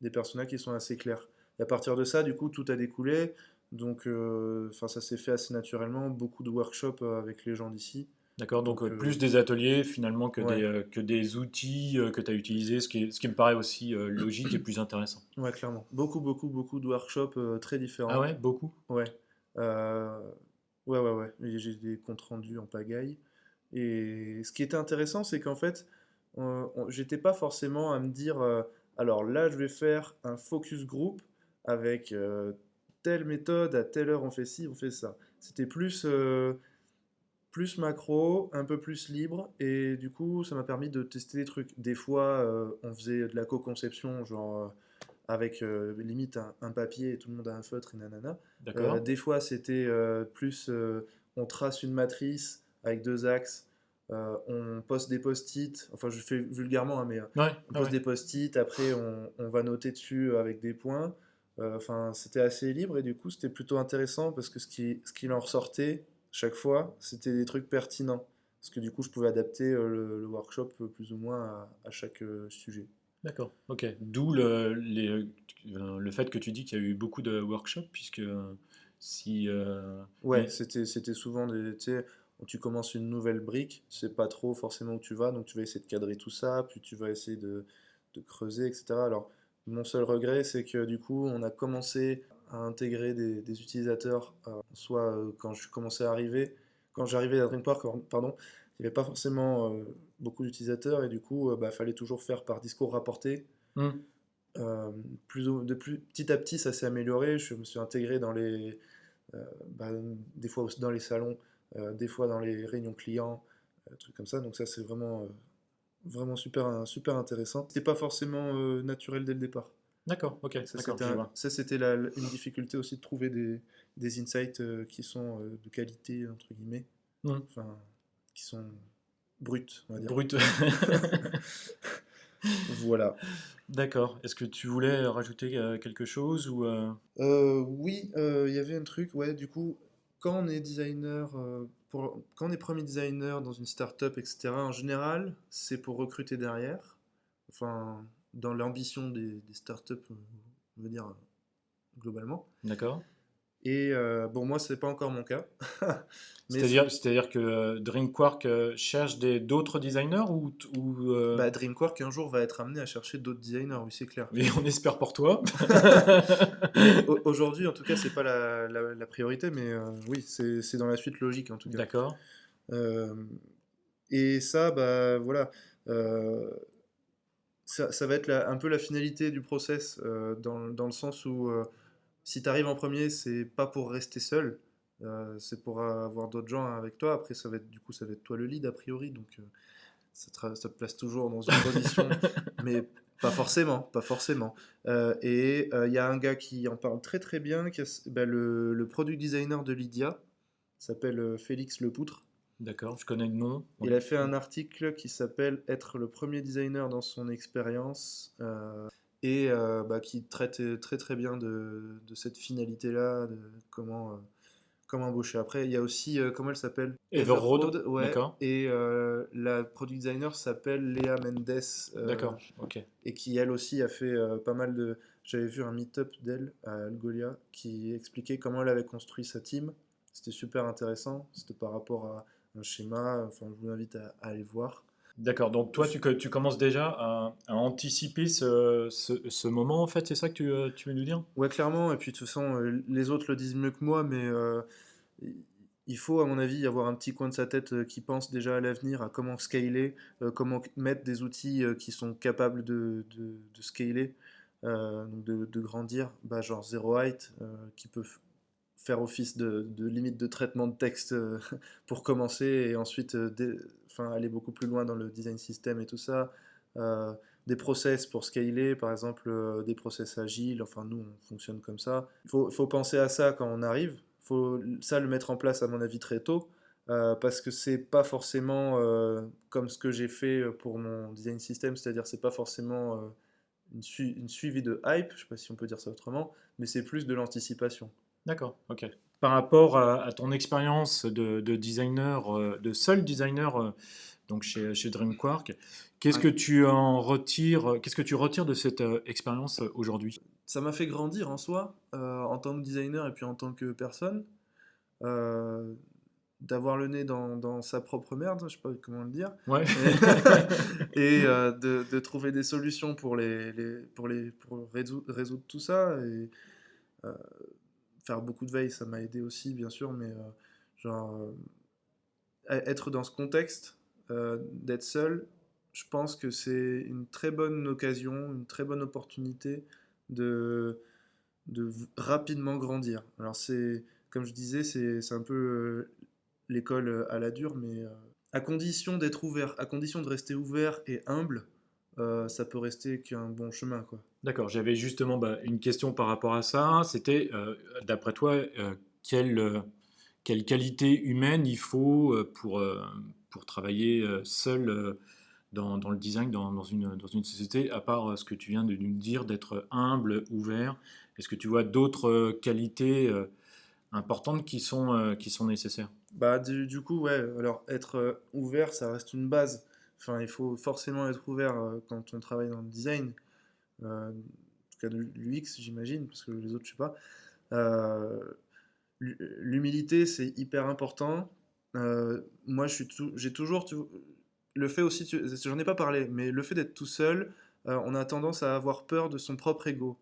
des personnages qui sont assez clairs. Et à partir de ça, du coup, tout a découlé. Donc, enfin, ça s'est fait assez naturellement. Beaucoup de workshops avec les gens d'ici. D'accord, donc Donc, plus des ateliers finalement ouais, que des outils que tu as utilisés, ce qui me paraît aussi logique et plus intéressant. ouais, clairement. Beaucoup de workshops très Ah différents. ouais, beaucoup? Ouais. Euh, ouais. Et j'ai des comptes rendus en pagaille. Et ce qui était intéressant, c'est qu'en fait, j'étais pas forcément à me dire, alors là, je vais faire un focus group avec telle méthode, à telle heure on fait ci, on fait ça. C'était plus macro, un peu plus libre, et du coup, ça m'a permis de tester des trucs. Des fois, on faisait de la co-conception, genre avec limite un papier et tout le monde a un feutre et nanana. D'accord. Des fois, c'était plus on trace une matrice avec deux axes, on poste des post-it, enfin je fais vulgairement, hein, mais Ouais, on ouais, poste ouais. des post-it, après on va noter dessus avec des points. Enfin, c'était assez libre et du coup, c'était plutôt intéressant parce que ce qui en ressortait chaque fois, c'était des trucs pertinents. Parce que du coup, je pouvais adapter le workshop plus ou moins à chaque sujet. D'accord, ok. Le fait que tu dis qu'il y a eu beaucoup de workshops, puisque si... Ouais, mais c'était souvent tu sais, tu commences une nouvelle brique, tu sais pas trop forcément où tu vas, donc tu vas essayer de cadrer tout ça, puis tu vas essayer de creuser, etc. Alors, mon seul regret, c'est que du coup, on a commencé à intégrer des utilisateurs, soit quand je commençais à arriver, quand j'arrivais à Dreampark, pardon, il n'y avait pas forcément beaucoup d'utilisateurs, et du coup, bah, fallait toujours faire par discours rapporté. Hmm, Euh, Petit à petit, ça s'est amélioré, je me suis intégré dans bah, des fois aussi dans les salons, des fois dans les réunions clients, trucs comme ça. Donc ça, c'est vraiment super intéressant. C'était pas forcément naturel dès le départ. d'accord, ok, d'accord, je vois. Ça, c'était une difficulté aussi de trouver des insights qui sont de qualité, entre guillemets, Hmm, enfin, qui sont bruts, on va dire. brut. Voilà. D'accord. Est-ce que tu voulais rajouter quelque chose ou Oui, il y avait un truc, ouais, du coup, quand on est designer, quand on est premier designer dans une startup, etc., en général, c'est pour recruter derrière. Enfin, dans l'ambition des startups, on veut dire globalement. D'accord. Et bon, moi, c'est pas encore mon cas. Mais C'est-à-dire que DreamQuark cherche d'autres designers bah, DreamQuark un jour va être amené à chercher d'autres designers, oui, c'est clair. mais on espère pour toi. Mais aujourd'hui, en tout cas, c'est pas la priorité, mais oui, c'est dans la suite logique, en tout cas. D'accord. Euh, Et ça, bah voilà, euh, ça va être un peu la finalité du process, dans le sens où si tu arrives en premier, c'est pas pour rester seul, c'est pour avoir d'autres gens avec toi. Après, ça va être toi le lead a priori, donc ça te place toujours dans une position, mais pas forcément. Et il y a un gars qui en parle très très bien, bah, le product designer de Lydia, s'appelle Félix Lepoutre. D'accord, je connais le nom. Il Oui. a fait un article qui s'appelle Être le premier designer dans son expérience. et qui traite très très bien de cette finalité-là, de comment embaucher. Après, il y a aussi, comment elle s'appelle? Everroad, Everroad, ouais, d'accord, et la product designer s'appelle Léa Mendes, d'accord, ok. et qui elle aussi a fait pas mal de... J'avais vu un meet-up d'elle à Algolia qui expliquait comment elle avait construit sa team. C'était super intéressant, c'était par rapport à un schéma, enfin je vous invite à aller voir. D'accord, donc toi, Je- tu commences déjà à anticiper ce moment, en fait, c'est ça que tu veux nous dire? Ouais, clairement, et puis de toute façon, les autres le disent mieux que moi, mais il faut, à mon avis, y avoir un petit coin de sa tête qui pense déjà à l'avenir, à comment scaler, comment mettre des outils qui sont capables de scaler, donc de grandir, genre Zero Height, qui peut faire office de limite de traitement de texte pour commencer, et ensuite enfin, aller beaucoup plus loin dans le design system et tout ça. Euh, des process pour scaler, par exemple des process agiles, enfin nous on fonctionne comme ça. Faut penser à ça quand on arrive, faut ça le mettre en place à mon avis très tôt, parce que c'est pas forcément comme ce que j'ai fait pour mon design system, c'est-à-dire c'est pas forcément une suivi de hype, je sais pas si on peut dire ça autrement, mais c'est plus de l'anticipation. D'accord, ok. Par rapport à ton expérience de designer, de seul designer donc chez DreamQuark, Ouais. qu'est-ce que tu retires de cette expérience aujourd'hui? Ça m'a fait grandir en soi, en tant que designer et puis en tant que personne. euh, D'avoir le nez dans sa propre merde, je sais pas comment le dire, Ouais. et, et de trouver des solutions pour résoudre tout ça, et euh, faire beaucoup de veille, ça m'a aidé aussi, bien sûr, mais genre, être dans ce contexte, d'être seul, je pense que c'est une très bonne occasion, une très bonne opportunité de, rapidement grandir. Alors c'est, comme je disais, c'est un peu l'école à la dure, mais à condition d'être ouvert, à condition de rester ouvert et humble, ça peut rester qu'un bon chemin, quoi. D'accord, j'avais justement une question par rapport à ça. C'était, d'après toi, quelle qualité humaine il faut pour travailler seul dans le design, dans une société, à part ce que tu viens de nous dire, d'être humble, ouvert. Est-ce que tu vois d'autres qualités importantes qui sont nécessaires? Bah, du coup, ouais, alors être ouvert, ça reste une base. Enfin, il faut forcément être ouvert quand on travaille dans le design, en tout cas de l'UX, j'imagine, parce que les autres, je sais pas. Euh, L'humilité, c'est hyper important. Moi, j'ai toujours, le fait aussi, j'en ai pas parlé, mais le fait d'être tout seul, on a tendance à avoir peur de son propre ego.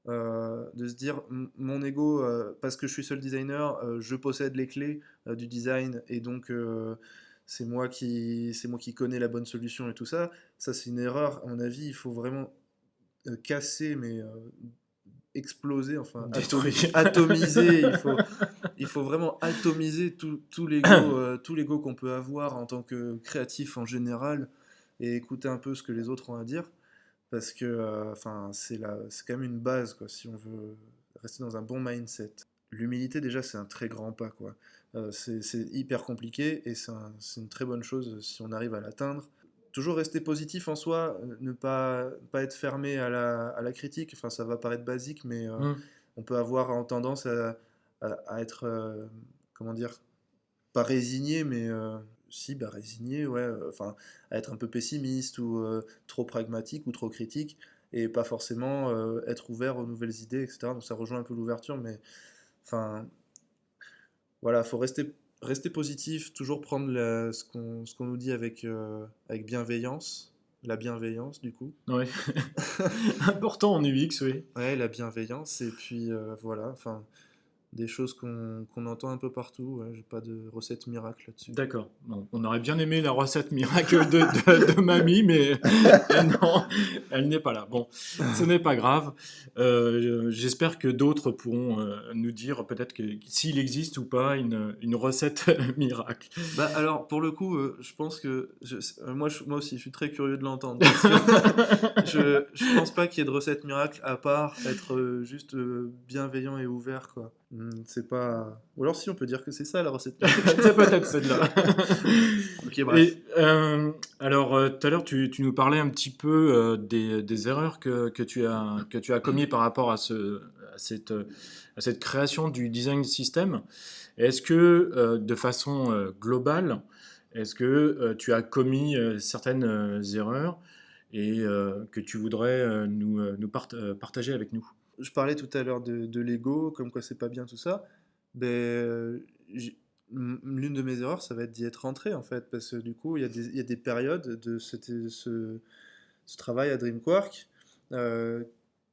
De se dire, mon ego, parce que je suis seul designer, je possède les clés du design, et donc c'est moi qui connais la bonne solution et tout ça. Ça, c'est une erreur. À mon avis, il faut vraiment casser, mais exploser, enfin Détruit. atomiser. Il faut vraiment atomiser tout l'ego qu'on peut avoir en tant que créatif en général, et écouter un peu ce que les autres ont à dire, parce que enfin, c'est quand même une base, quoi, si on veut rester dans un bon mindset. L'humilité, déjà, c'est un très grand pas, quoi. C'est hyper compliqué, et c'est une très bonne chose si on arrive à l'atteindre. Toujours rester positif en soi, ne pas être fermé à la critique. Enfin, ça va paraître basique, mais Hmm. on peut avoir tendance à être, comment dire, pas résigné, mais si, bah résigné, ouais, enfin, à être un peu pessimiste, ou trop pragmatique ou trop critique, et pas forcément être ouvert aux nouvelles idées, etc. Donc ça rejoint un peu l'ouverture, mais enfin, voilà, faut rester positif, toujours prendre ce qu'on nous dit avec bienveillance, la bienveillance du coup. Ouais. Important en UX, oui. Ouais, la bienveillance, et puis voilà, enfin, des choses qu'on entend un peu partout, ouais, j'ai pas de recette miracle là-dessus. D'accord. Bon, on aurait bien aimé la recette miracle de mamie, mais non, elle n'est pas là. Bon, ce n'est pas grave. J'espère que d'autres pourront nous dire peut-être que s'il existe ou pas une recette miracle. Bah alors pour le coup, je pense que moi aussi je suis très curieux de l'entendre, parce que je pense pas qu'il y ait de recette miracle à part être juste bienveillant et ouvert, quoi. C'est pas. Ou alors si on peut dire que c'est ça la recette. C'est peut-être celle-là. Ok, bref. Et alors, tout à l'heure, tu nous parlais un petit peu des erreurs que tu as commis par rapport à à cette création du design system. Est-ce que, de façon globale, est-ce que tu as commis certaines erreurs et que tu voudrais partager avec nous? Je parlais tout à l'heure de l'ego, comme quoi c'est pas bien tout ça. Ben, l'une de mes erreurs, ça va être d'y être rentré en fait, parce que du coup, il y a des périodes de ce travail à Dreamquark euh,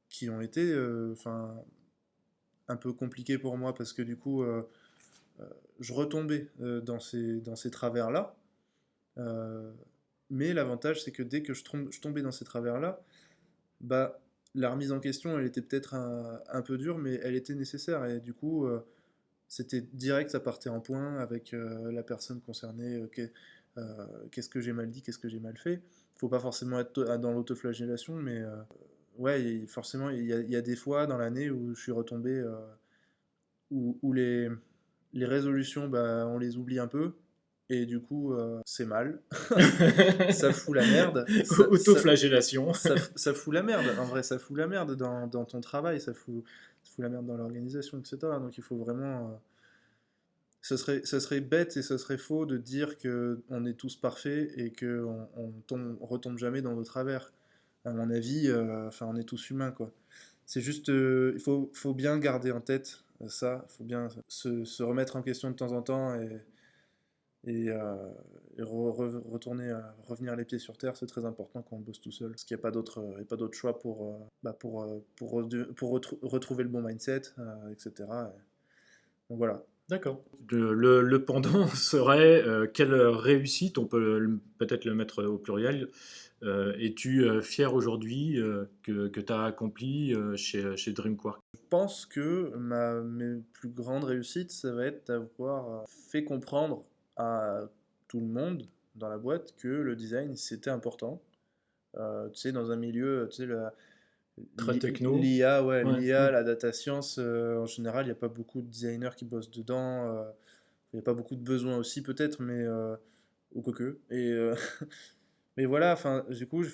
qui ont été enfin, un peu compliquées pour moi, parce que du coup, je retombais dans ces travers-là. Euh, mais l'avantage, c'est que dès que je tombais dans ces travers-là, bah, la remise en question, elle était peut-être un peu dure, mais elle était nécessaire. Et du coup, c'était direct, ça partait en point avec la personne concernée. Qu'est-ce que j'ai mal dit, qu'est-ce que j'ai mal fait. Faut pas forcément être dans l'autoflagellation, mais ouais, forcément, il y a des fois dans l'année où je suis retombé, où les résolutions, bah, on les oublie un peu. Et du coup, c'est mal. Ça fout la merde. Autoflagellation. Ça fout la merde. En vrai, ça fout la merde dans ton travail. Ça fout la merde dans l'organisation, etc. Donc il faut vraiment. Ça serait bête et ça serait faux de dire que on est tous parfaits et qu'on retombe jamais dans nos travers. À mon avis, enfin, on est tous humains, quoi. C'est juste, faut bien garder en tête ça. Il faut bien se remettre en question de temps en temps et, retourner, revenir les pieds sur terre, c'est très important quand on bosse tout seul. Parce qu'il n'y a pas d'autre, y a pas d'autre choix pour retrouver le bon mindset, etc. Donc voilà. D'accord. Le pendant serait quelle réussite, on peut peut-être le mettre au pluriel, es-tu fier aujourd'hui que tu as accompli chez DreamQuark? Je pense que mes plus grandes réussites, ça va être d'avoir fait comprendre à tout le monde dans la boîte que le design, c'était important. Tu sais, dans un milieu, tu sais, Très techno? l'IA, ouais, Ouais, l'IA, ouais. la data science, en général, il n'y a pas beaucoup de designers qui bossent dedans. Il n'y a pas beaucoup de besoins aussi, peut-être, mais ou quoique. Mais voilà, enfin, du coup, je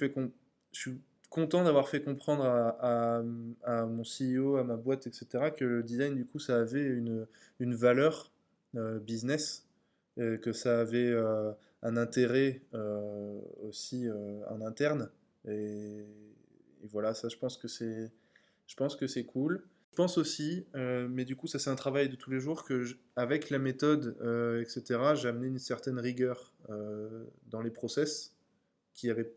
suis content d'avoir fait comprendre à mon CEO, à ma boîte, etc., que le design, du coup, ça avait une valeur business, que ça avait un intérêt aussi en interne. Et, et voilà, ça, je pense que c'est cool. Je pense aussi, mais du coup, ça c'est un travail de tous les jours, avec la méthode, etc., j'ai amené une certaine rigueur dans les process qui avait,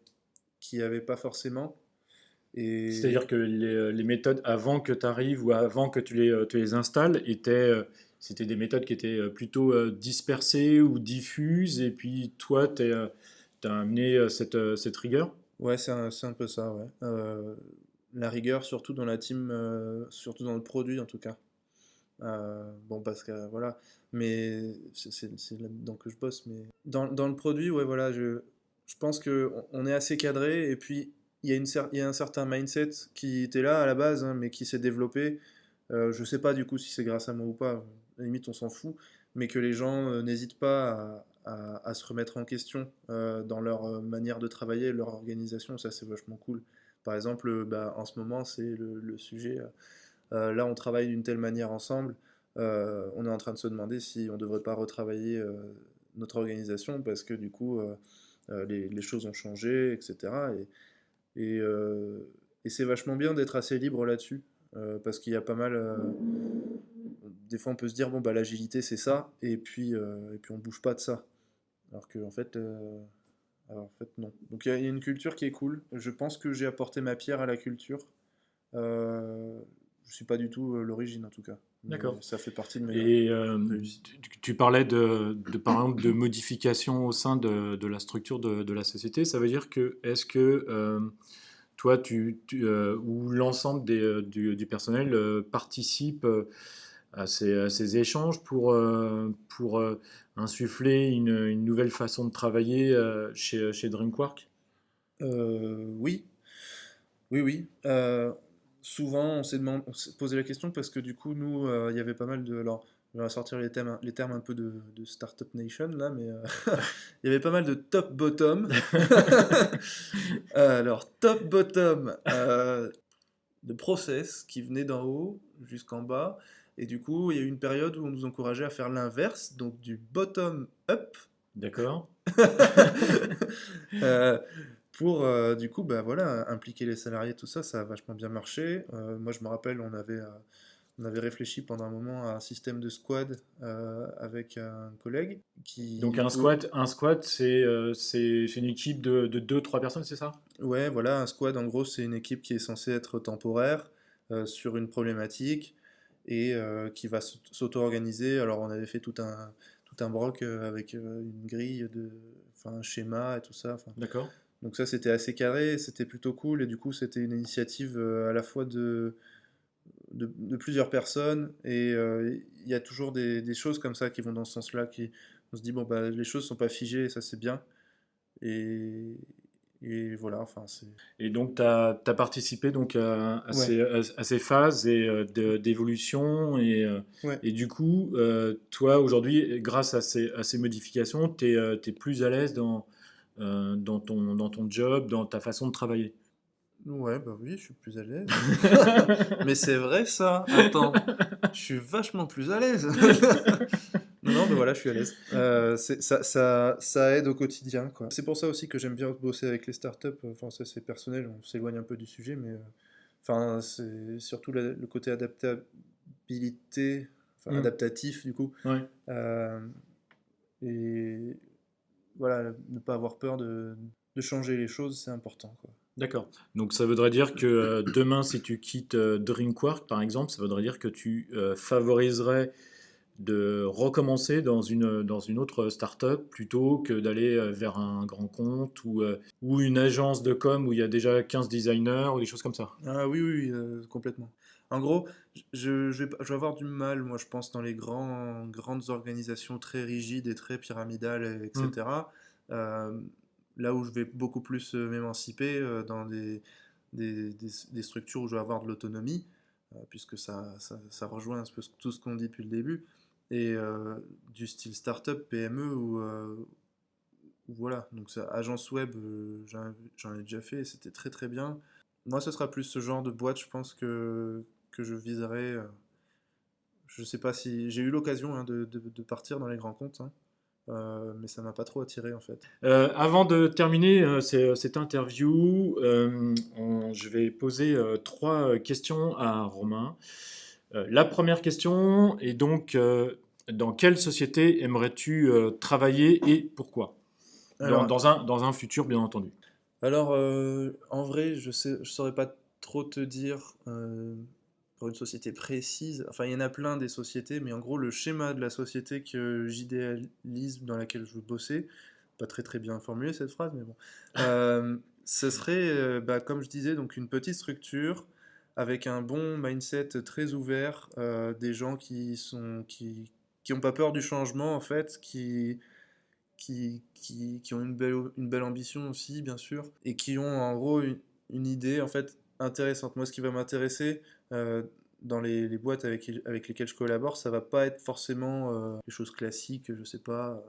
qui avait pas forcément. Et C'est-à-dire que les méthodes avant que tu arrives ou avant que tu les installes c'était des méthodes qui étaient plutôt dispersées ou diffuses, et puis toi, tu as amené cette rigueur? ouais, c'est un peu ça, ouais. La rigueur, surtout dans la team, surtout dans le produit en tout cas. Bon, parce que voilà, mais c'est là-dedans que je bosse. Mais dans le produit, ouais, voilà, je pense que on est assez cadré, et puis il y a un certain mindset qui était là à la base, hein, mais qui s'est développé. Je sais pas du coup si c'est grâce à moi ou pas, à la limite on s'en fout, mais que les gens n'hésitent pas à se remettre en question dans leur manière de travailler, leur organisation, ça c'est vachement cool. Par exemple, bah, en ce moment, c'est le sujet. Là, on travaille d'une telle manière ensemble. On est en train de se demander si on ne devrait pas retravailler notre organisation parce que du coup, les choses ont changé, etc. Et, euh, et c'est vachement bien d'être assez libre là-dessus parce qu'il y a pas mal. Des fois, on peut se dire bon bah l'agilité c'est ça, et puis on bouge pas de ça. Alors que en fait non. Donc il y a une culture qui est cool. Je pense que j'ai apporté ma pierre à la culture. Euh, je suis pas du tout l'origine en tout cas, mais D'accord. ça fait partie de mes Et réussites. tu parlais par exemple, de modifications au sein de la structure de la société. Ça veut dire que, est-ce que toi, ou l'ensemble du personnel participe à ces échanges pour insuffler une nouvelle façon de travailler chez DreamQuark? Oui, oui, oui. souvent, on s'est posé la question parce que du coup, nous, il y avait pas mal de. Alors, on va sortir les termes un peu de Startup Nation là, mais il y avait pas mal de top-bottom. Alors, top-bottom de process qui venaient d'en haut jusqu'en bas. Et du coup, il y a eu une période où on nous encourageait à faire l'inverse, donc du bottom-up. D'accord. Euh, pour du coup bah voilà impliquer les salariés tout ça ça a vachement bien marché. Moi je me rappelle on avait réfléchi pendant un moment à un système de squad avec un collègue Donc qui un squat, c'est une équipe de 2-3 personnes, c'est ça? ouais voilà un squad en gros c'est une équipe qui est censée être temporaire sur une problématique et qui va s'auto-organiser. Alors on avait fait tout un broc avec une grille de enfin un schéma et tout ça enfin. D'accord. Donc ça, c'était assez carré, c'était plutôt cool, et du coup, c'était une initiative à la fois de plusieurs personnes, et il y a toujours des choses comme ça qui vont dans ce sens-là, qui on se dit, bon, bah, les choses sont pas figées, et ça, c'est bien, et, et voilà, enfin, c'est... Et donc, tu as participé donc Ouais, à ces phases d'évolution. ouais. Et du coup, toi, aujourd'hui, grâce à ces modifications, tu es, plus à l'aise dans ton job, dans ta façon de travailler. Ouais, bah oui, je suis plus à l'aise. Mais c'est vrai ça, attends, je suis vachement plus à l'aise. Non, non, bah voilà, je suis à l'aise. Ça aide au quotidien, quoi. C'est pour ça aussi que j'aime bien bosser avec les startups. Enfin, ça c'est personnel, on s'éloigne un peu du sujet, mais enfin, c'est surtout le côté adaptabilité, enfin Hmm. adaptatif du coup. Ouais, Euh, et voilà, ne pas avoir peur de changer les choses, c'est important, quoi. d'accord. Donc, ça voudrait dire que demain, si tu quittes Drinkwork, par exemple, ça voudrait dire que tu favoriserais de recommencer dans une autre startup plutôt que d'aller vers un grand compte ou une agence de com où il y a déjà 15 designers ou des choses comme ça. Ah oui, oui, oui, complètement. En gros, je vais avoir du mal, moi, je pense, dans les grandes organisations très rigides et très pyramidales, Hmm. etc. Euh, Là où je vais beaucoup plus m'émanciper dans des structures où je vais avoir de l'autonomie, puisque ça rejoint un peu tout ce qu'on dit depuis le début, et du style startup, PME, où voilà, donc ça, agence web, j'en ai déjà fait et c'était très très bien. Moi, ce sera plus ce genre de boîte, je pense que je viserai. Je sais pas si j'ai eu l'occasion hein, de partir dans les grands comptes, hein, mais ça m'a pas trop attiré en fait. Avant de terminer cette interview, je vais poser trois questions à Romain. La première question est donc dans quelle société aimerais-tu travailler et pourquoi? Alors, Dans un futur, bien entendu. alors en vrai, je saurais pas trop te dire pour une société précise. Enfin, il y en a plein des sociétés, mais en gros, le schéma de la société que j'idéalise dans laquelle je veux bosser, pas très très bien formulé cette phrase, mais bon, ce serait, bah, comme je disais, donc une petite structure avec un bon mindset très ouvert, des gens qui ont pas peur du changement en fait, qui ont une belle ambition aussi, bien sûr, et qui ont en gros une idée en fait intéressante. Moi, ce qui va m'intéresser dans les boîtes avec lesquelles je collabore, ça va pas être forcément les choses classiques, je sais pas,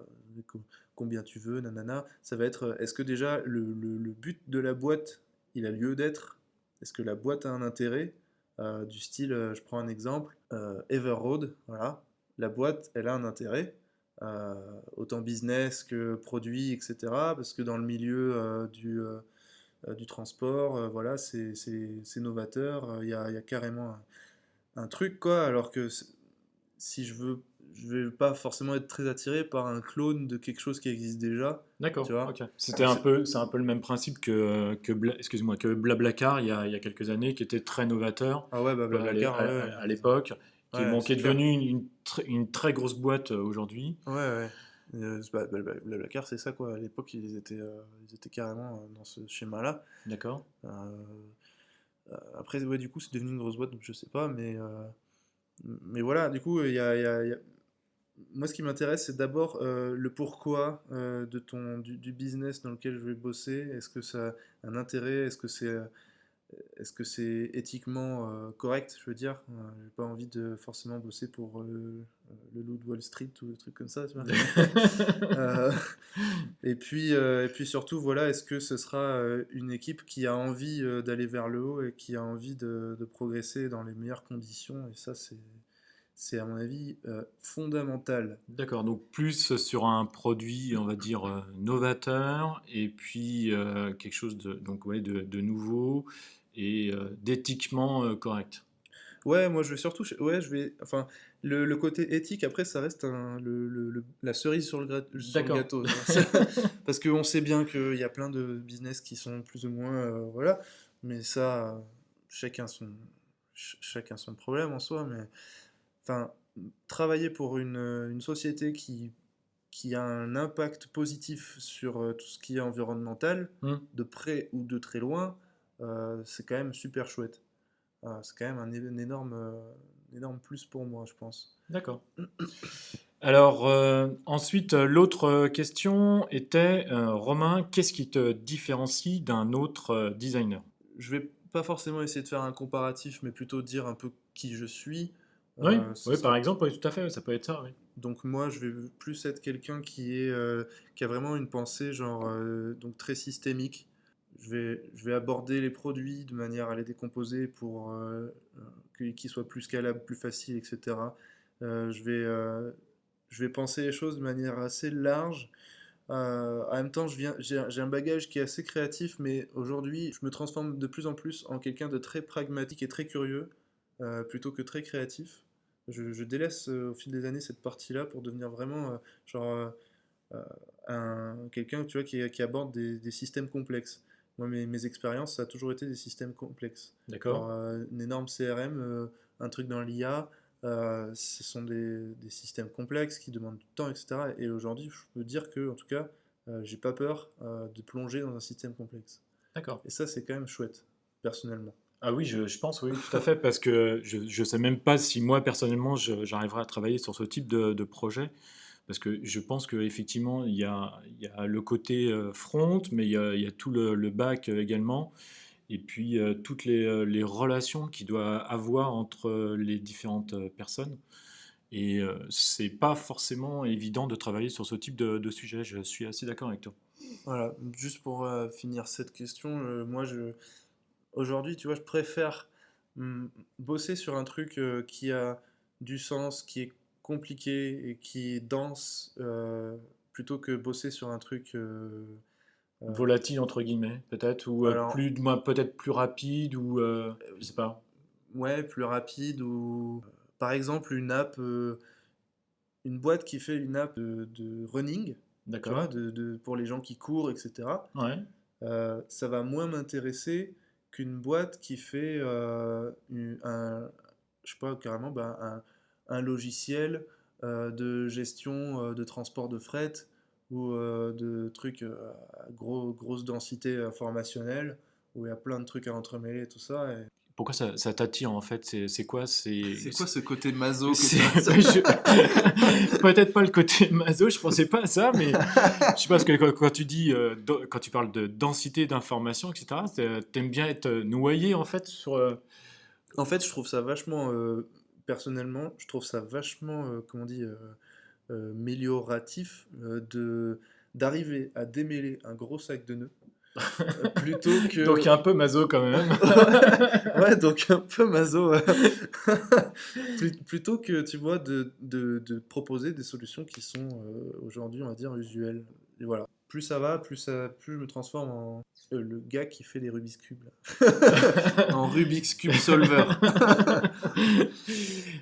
combien tu veux, nanana. Ça va être, est-ce que déjà le but de la boîte, il a lieu d'être? Est-ce que la boîte a un intérêt? Du style, je prends un exemple, Everroad, voilà. La boîte, elle a un intérêt euh, autant business que produit, etc. Parce que dans le milieu du transport, voilà, c'est novateur. Il y a carrément un truc, quoi. Alors que si je vais pas forcément être très attiré par un clone de quelque chose qui existe déjà, tu D'accord, vois. ok. Donc C'est un peu le même principe excuse-moi, que Blablacar il y a quelques années, qui était très novateur ah ouais, bah Blablacar, ouais, à l'époque, ouais, qui c'est est clair. devenu une très grosse boîte aujourd'hui. Ouais, ouais. Blablacar, c'est ça, quoi. À l'époque, ils étaient carrément dans ce schéma-là. D'accord. Euh, Après, ouais, du coup, c'est devenu une grosse boîte, donc je sais pas, mais voilà, du coup, moi, ce qui m'intéresse, c'est d'abord le pourquoi du business dans lequel je vais bosser. Est-ce que ça a un intérêt? Est-ce que c'est est-ce que c'est éthiquement correct, je veux dire. J'ai pas envie de forcément bosser pour le loup de Wall Street ou des trucs comme ça, tu vois. Euh, et puis surtout, voilà, est-ce que ce sera une équipe qui a envie d'aller vers le haut et qui a envie de progresser dans les meilleures conditions? Et ça, c'est à mon avis fondamental. D'accord, donc plus sur un produit, on va dire, novateur, et puis quelque chose donc, ouais, de nouveau et d'éthiquement correct. Ouais, moi je vais surtout, ouais, enfin, le côté éthique, après, ça reste la cerise sur sur le D'accord. gâteau, tu vois. Parce qu'on sait bien qu'il y a plein de business qui sont plus ou moins, voilà, mais ça, chacun son, chacun son problème en soi, mais, enfin, travailler pour une société qui a un impact positif sur tout ce qui est environnemental, Hmm, de près ou de très loin, c'est quand même super chouette. C'est quand même un énorme plus pour moi, je pense. d'accord. Alors, ensuite, l'autre question était, Romain, qu'est-ce qui te différencie d'un autre designer? Je vais pas forcément essayer de faire un comparatif, mais plutôt dire un peu qui je suis. Oui, Ce oui, par serait exemple, oui, tout à fait, ça peut être ça, oui. donc moi, je vais plus être quelqu'un qui a vraiment une pensée genre donc très systémique. Je vais aborder les produits de manière à les décomposer pour qu'ils soient plus scalables, plus faciles, etc. Je vais penser les choses de manière assez large. En même temps, j'ai un bagage qui est assez créatif, mais aujourd'hui, je me transforme de plus en plus en quelqu'un de très pragmatique et très curieux, plutôt que très créatif. Je délaisse au fil des années cette partie-là pour devenir vraiment genre quelqu'un, tu vois, qui aborde des systèmes complexes. Moi, mes expériences, ça a toujours été des systèmes complexes. D'accord. Genre une énorme CRM, un truc dans l'IA, ce sont des systèmes complexes qui demandent du temps, etc. Et aujourd'hui, je peux dire que, en tout cas, j'ai pas peur de plonger dans un système complexe. D'accord. Et ça, c'est quand même chouette, personnellement. Ah oui, je pense, oui, tout à fait, parce que je ne sais même pas si moi, personnellement, j'arriverai à travailler sur ce type de projet, parce que je pense qu'effectivement, il y a le côté front, mais il y a tout le back également, et puis toutes les relations qu'il doit avoir entre les différentes personnes. Et c'est pas forcément évident de travailler sur ce type de sujet, je suis assez d'accord avec toi. Voilà, juste pour finir cette question, aujourd'hui, tu vois, je préfère bosser sur un truc qui a du sens, qui est compliqué et qui est dense, plutôt que bosser sur un truc. Euh, Volatile, entre guillemets, peut-être, ou alors, peut-être plus rapide, ou je sais pas. ouais, plus rapide ou. Par exemple, une boîte qui fait une app de running, tu vois, D'accord. pour les gens qui courent, etc. Ouais. Ça va moins m'intéresser qu'une boîte qui fait je sais pas, carrément, bah, un logiciel de gestion de transport de fret ou de trucs à grosse densité informationnelle où il y a plein de trucs à entremêler et tout ça. Pourquoi ça t'attire en fait? C'est quoi? C'est quoi ce côté maso que C'est- t'as? Peut-être pas le côté maso, je pensais pas à ça, mais je sais pas, parce que quand tu dis, quand tu parles de densité d'information, etc., t'aimes bien être noyé en fait sur. En fait, je trouve ça vachement, personnellement, je trouve ça vachement, comment on dit, mélioratif d'arriver à démêler un gros sac de nœuds plutôt Donc il que y a un peu maso quand même. ouais, donc un peu maso plutôt que tu vois de proposer des solutions qui sont aujourd'hui on va dire usuelles et voilà, plus je me transforme en le gars qui fait les Rubik's Cube là. En Rubik's Cube solver.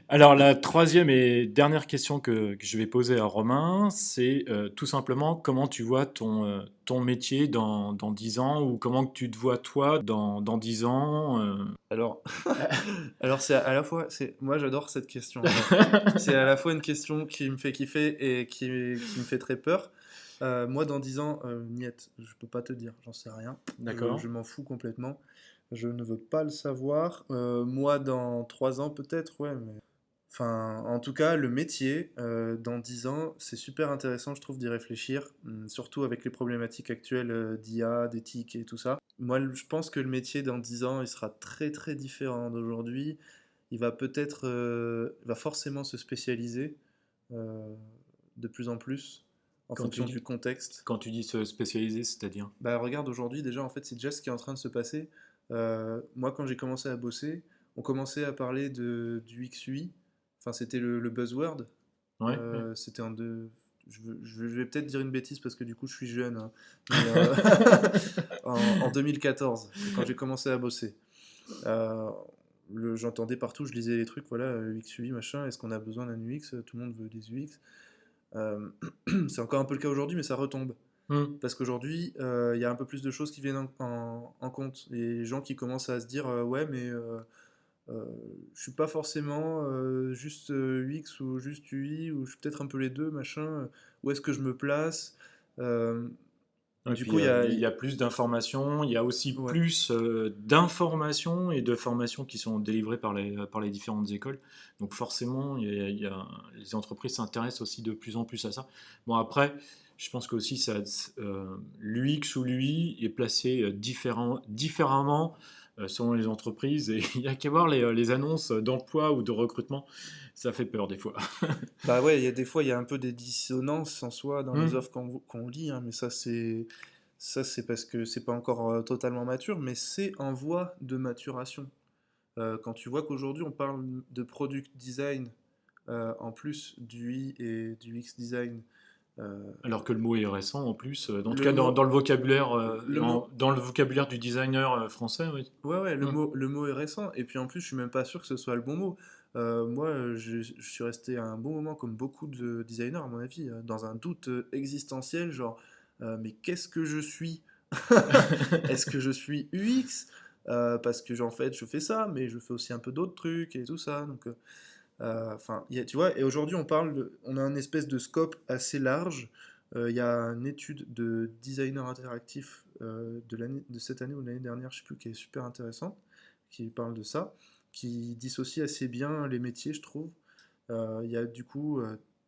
Alors, la troisième et dernière question que je vais poser à Romain, c'est tout simplement comment tu vois ton métier dans 10 ans, ou comment que tu te vois toi dans 10 ans. Alors, alors c'est à la fois, moi j'adore cette question. Alors, c'est à la fois une question qui me fait kiffer et qui me fait très peur. Moi, dans 10 ans, niet, je peux pas te dire, j'en sais rien. Je D'accord. m'en fous complètement. Je ne veux pas le savoir. Moi, dans 3 ans, peut-être, ouais, mais Enfin, en tout cas, le métier, dans 10 ans, c'est super intéressant, je trouve, d'y réfléchir, surtout avec les problématiques actuelles d'IA, d'éthique et tout ça. Moi, je pense que le métier, dans 10 ans, il sera très très différent d'aujourd'hui. Il va peut-être, va forcément se spécialiser euh, de plus en plus en Quand tu fonction dis, du contexte. quand tu dis se spécialiser, c'est-à-dire? Bah, regarde, aujourd'hui, déjà, en fait, c'est déjà ce qui est en train de se passer. Moi, quand j'ai commencé à bosser, on commençait à parler du XUI. Enfin, c'était le buzzword. Ouais, ouais. C'était en deux. Je vais peut-être dire une bêtise parce que du coup, je suis jeune, hein. Mais en 2014, quand j'ai commencé à bosser. Euh, J'entendais partout, je lisais les trucs, voilà, XUI, machin, est-ce qu'on a besoin d'un UX? Tout le monde veut des UX. Euh, c'est encore un peu le cas aujourd'hui, mais ça retombe. Hmm. Parce qu'aujourd'hui, il y a un peu plus de choses qui viennent en compte. Et les gens qui commencent à se dire, ouais, mais euh, je suis pas forcément juste UX ou juste UI, ou je suis peut-être un peu les deux, machin. Où est-ce que je me place? Euh, Et du puis coup, il y a. il y a plus d'informations, il y a aussi Ouais. plus d'informations et de formations qui sont délivrées par les différentes écoles. Donc forcément, les entreprises s'intéressent aussi de plus en plus à ça. Bon après, je pense qu'aussi l'UX ou l'UI est placé différemment selon les entreprises et il y a qu'à voir les annonces d'emploi ou de recrutement, ça fait peur des fois. Bah ouais, il y a des fois, il y a un peu des dissonances en soi dans les Hmm. offres qu'on lit, hein, mais ça, c'est parce que c'est pas encore totalement mature, mais c'est en voie de maturation. Quand tu vois qu'aujourd'hui on parle de product design en plus du I et du X design, euh, Alors que le mot est récent en plus, en tout le cas mot, dans le vocabulaire, le mot, dans le vocabulaire du designer français, oui. ouais, ouais, Hmm. le mot est récent, et puis en plus, je suis même pas sûr que ce soit le bon mot. Moi, je suis resté un bon moment, comme beaucoup de designers, à mon avis, dans un doute existentiel, genre, mais qu'est-ce que je suis? Est-ce que je suis UX? Parce que, en fait, je fais ça, mais je fais aussi un peu d'autres trucs et tout ça. Donc, enfin, tu vois, et aujourd'hui, on a un espèce de scope assez large. Il y a une étude de designer interactif de cette année ou de l'année dernière, je sais plus, qui est super intéressante, qui parle de ça, qui dissocie assez bien les métiers, je trouve. Il y a du coup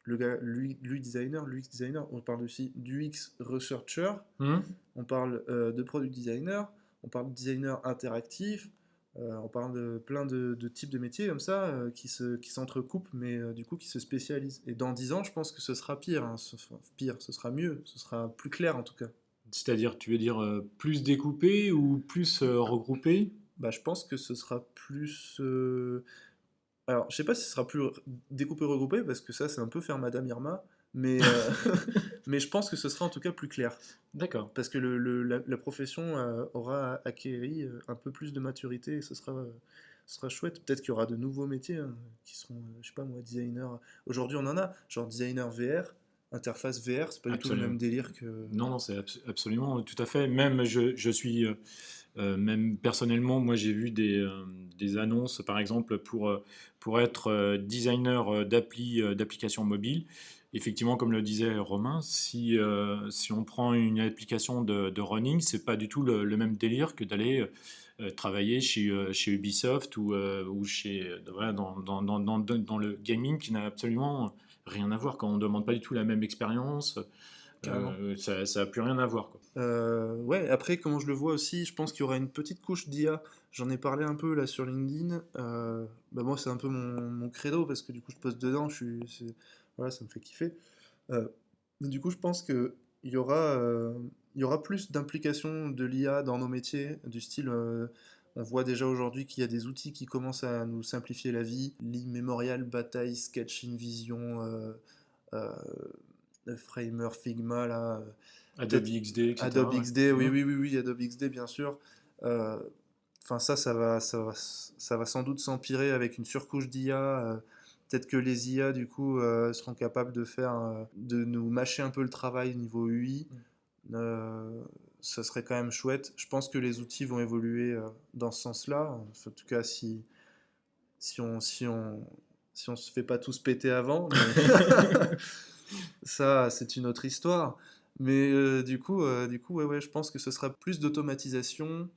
le gars, lui designer, l'UX designer, on parle aussi d'UX researcher, Hmm. on parle de product designer, on parle de designer interactif, on parle de plein de types de métiers comme ça qui s'entrecoupent, mais du coup qui se spécialisent. Et dans 10 ans, je pense que ce sera pire, hein, pire, ce sera mieux, ce sera plus clair en tout cas. C'est-à-dire, tu veux dire plus découpé ou plus regroupé? Bah, je pense que ce sera plus. Alors, je sais pas si ce sera plus découpé, regroupé, parce que ça, c'est un peu faire Madame Irma, mais, mais je pense que ce sera en tout cas plus clair. D'accord. Parce que la profession aura acquéri un peu plus de maturité et ce sera chouette. Peut-être qu'il y aura de nouveaux métiers hein, qui seront, je sais pas moi, designer. Aujourd'hui, on en a, genre designer VR, interface VR, c'est pas du tout le Absolument. même délire que. Non, non, c'est absolument tout à fait. Même je suis même personnellement, moi j'ai vu des annonces, par exemple, pour être designer d'applications mobiles. Effectivement, comme le disait Romain, si on prend une application de running, c'est pas du tout le même délire que d'aller travailler chez Ubisoft ou voilà, dans le gaming qui n'a absolument rien à voir. Quand on ne demande pas du tout la même expérience, Carrément. ça n'a plus rien à voir, quoi. Ouais, après, comment je le vois aussi, je pense qu'il y aura une petite couche d'IA. J'en ai parlé un peu là sur LinkedIn. Bah moi, c'est un peu mon credo parce que du coup, je poste dedans. Voilà, ça me fait kiffer. Euh, mais du coup, je pense que il y aura plus d'implication de l'IA dans nos métiers, du style. On voit déjà aujourd'hui qu'il y a des outils qui commencent à nous simplifier la vie. L'Immemorial, Bataille, Sketch, InVision, euh, Framer, Figma, là. Adobe Peut-être XD, Adobe etc. Ouais. XD, oui, Mmh. oui, oui, oui, Adobe XD, bien sûr. Euh, Enfin, ça va sans doute s'empirer avec une surcouche d'IA. Peut-être que les IA, du coup, seront capables de nous mâcher un peu le travail au niveau UI. Euh, Ça serait quand même chouette. Je pense que les outils vont évoluer dans ce sens-là. En tout cas, si on, si on, si on se fait pas tous péter avant, mais ça, c'est une autre histoire. Mais du coup, ouais, ouais, je pense que ce sera plus d'automatisation,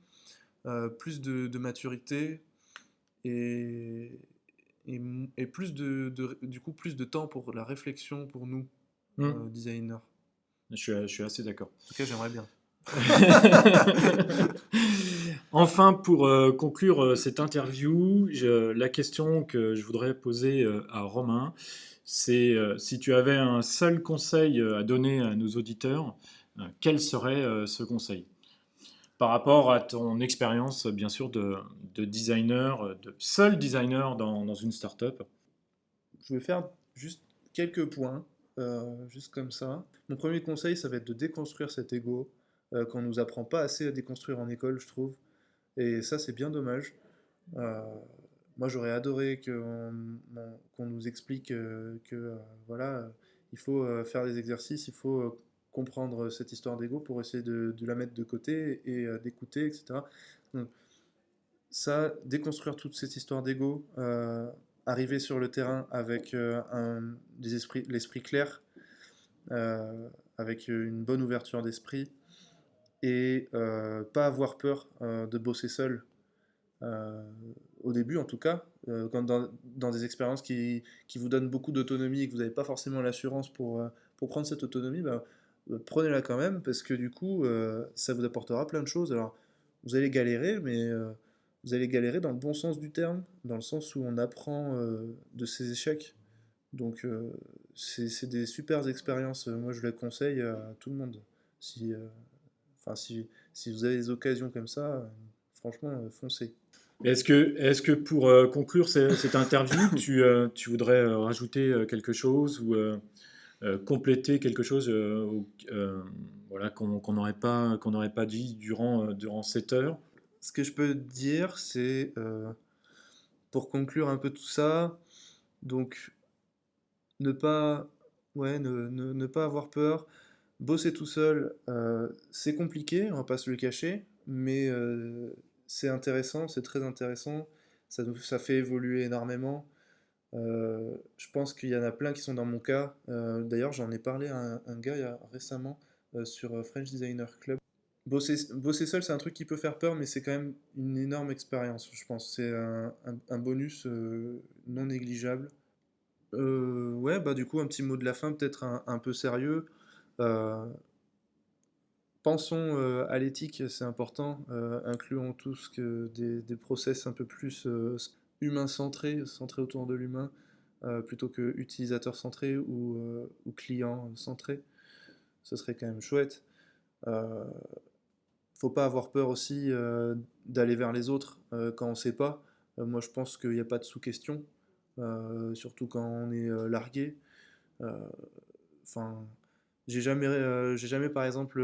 plus de maturité et, et plus du coup, plus de temps pour la réflexion pour nous, designers. Je suis assez d'accord. En tout cas, j'aimerais bien. Enfin, pour conclure cette interview, la question que je voudrais poser à Romain, c'est si tu avais un seul conseil à donner à nos auditeurs, quel serait ce conseil? Par rapport à ton expérience, bien sûr, de designer, de seul designer dans une startup. Je vais faire juste quelques points, juste comme ça. Mon premier conseil, ça va être de déconstruire cet ego qu'on nous apprend pas assez à déconstruire en école, je trouve. Et ça, c'est bien dommage. Euh, Moi, j'aurais adoré qu'on nous explique voilà, il faut faire des exercices, il faut comprendre cette histoire d'ego pour essayer de la mettre de côté et d'écouter, etc. Donc, ça, déconstruire toute cette histoire d'ego, arriver sur le terrain avec l'esprit clair, avec une bonne ouverture d'esprit et pas avoir peur de bosser seul. euh, Au début en tout cas, dans des expériences qui vous donnent beaucoup d'autonomie et que vous n'avez pas forcément l'assurance pour prendre cette autonomie, bah, prenez-la quand même parce que du coup, ça vous apportera plein de choses. Alors, vous allez galérer, mais vous allez galérer dans le bon sens du terme, dans le sens où on apprend de ses échecs. Donc, c'est des super expériences. Moi, je les conseille à tout le monde. Si, enfin, si vous avez des occasions comme ça, franchement, foncez. Est-ce que pour conclure cette interview, tu voudrais rajouter quelque chose ou compléter quelque chose voilà, qu'on n'aurait pas dit durant cette heure? Ce que je peux dire, c'est, pour conclure un peu tout ça, donc ne pas, ouais, ne pas avoir peur, bosser tout seul, c'est compliqué, on va pas se le cacher, mais c'est intéressant, c'est très intéressant, ça fait évoluer énormément. Je pense qu'il y en a plein qui sont dans mon cas. D'ailleurs, j'en ai parlé à un gars récemment sur French Designer Club. Bosser seul, c'est un truc qui peut faire peur, mais c'est quand même une énorme expérience, je pense. C'est un bonus non négligeable. Ouais, bah du coup, un petit mot de la fin, peut-être un peu sérieux. Euh, Pensons à l'éthique, c'est important. Incluons tous des process un peu plus humain-centrés, centrés autour de l'humain, plutôt que utilisateur-centré ou client-centré. Ce serait quand même chouette. Euh, Faut pas avoir peur aussi d'aller vers les autres quand on sait pas. Moi, je pense qu'il n'y a pas de sous-question, surtout quand on est largué. Euh, Enfin, j'ai jamais par exemple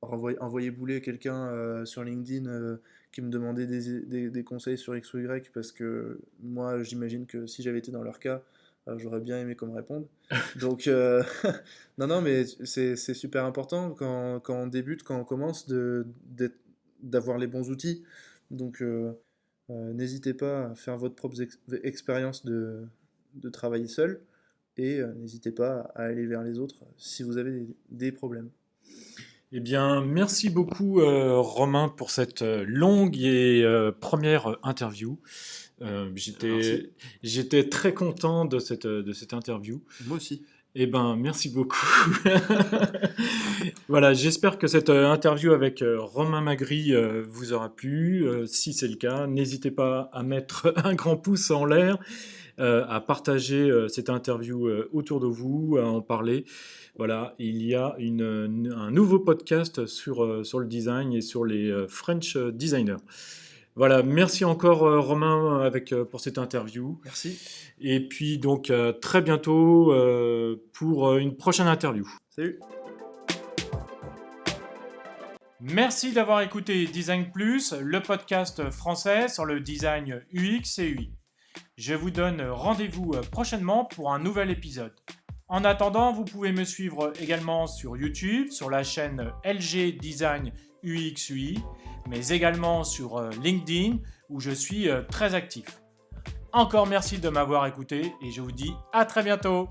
envoyé bouler quelqu'un sur LinkedIn qui me demandait des conseils sur X ou Y parce que moi, j'imagine que si j'avais été dans leur cas, j'aurais bien aimé qu'on me réponde. Donc, non, non, mais c'est super important quand on débute, quand on commence, d'avoir les bons outils. Donc, n'hésitez pas à faire votre propre expérience de travailler seul et n'hésitez pas à aller vers les autres si vous avez des problèmes. Eh bien, merci beaucoup Romain pour cette longue et première interview. Merci. J'étais très content de cette interview. Moi aussi. Eh ben, merci beaucoup. Voilà, j'espère que cette interview avec Romain Magri vous aura plu. Si c'est le cas, n'hésitez pas à mettre un grand pouce en l'air, à partager cette interview autour de vous, à en parler. Voilà, il y a un nouveau podcast sur le design et sur les French designers. Voilà, merci encore Romain pour cette interview. Merci. Et puis donc très bientôt pour une prochaine interview. Salut. Merci d'avoir écouté Design Plus, le podcast français sur le design UX et UI. Je vous donne rendez-vous prochainement pour un nouvel épisode. En attendant, vous pouvez me suivre également sur YouTube, sur la chaîne LG Design UX UI, mais également sur LinkedIn où je suis très actif. Encore merci de m'avoir écouté et je vous dis à très bientôt.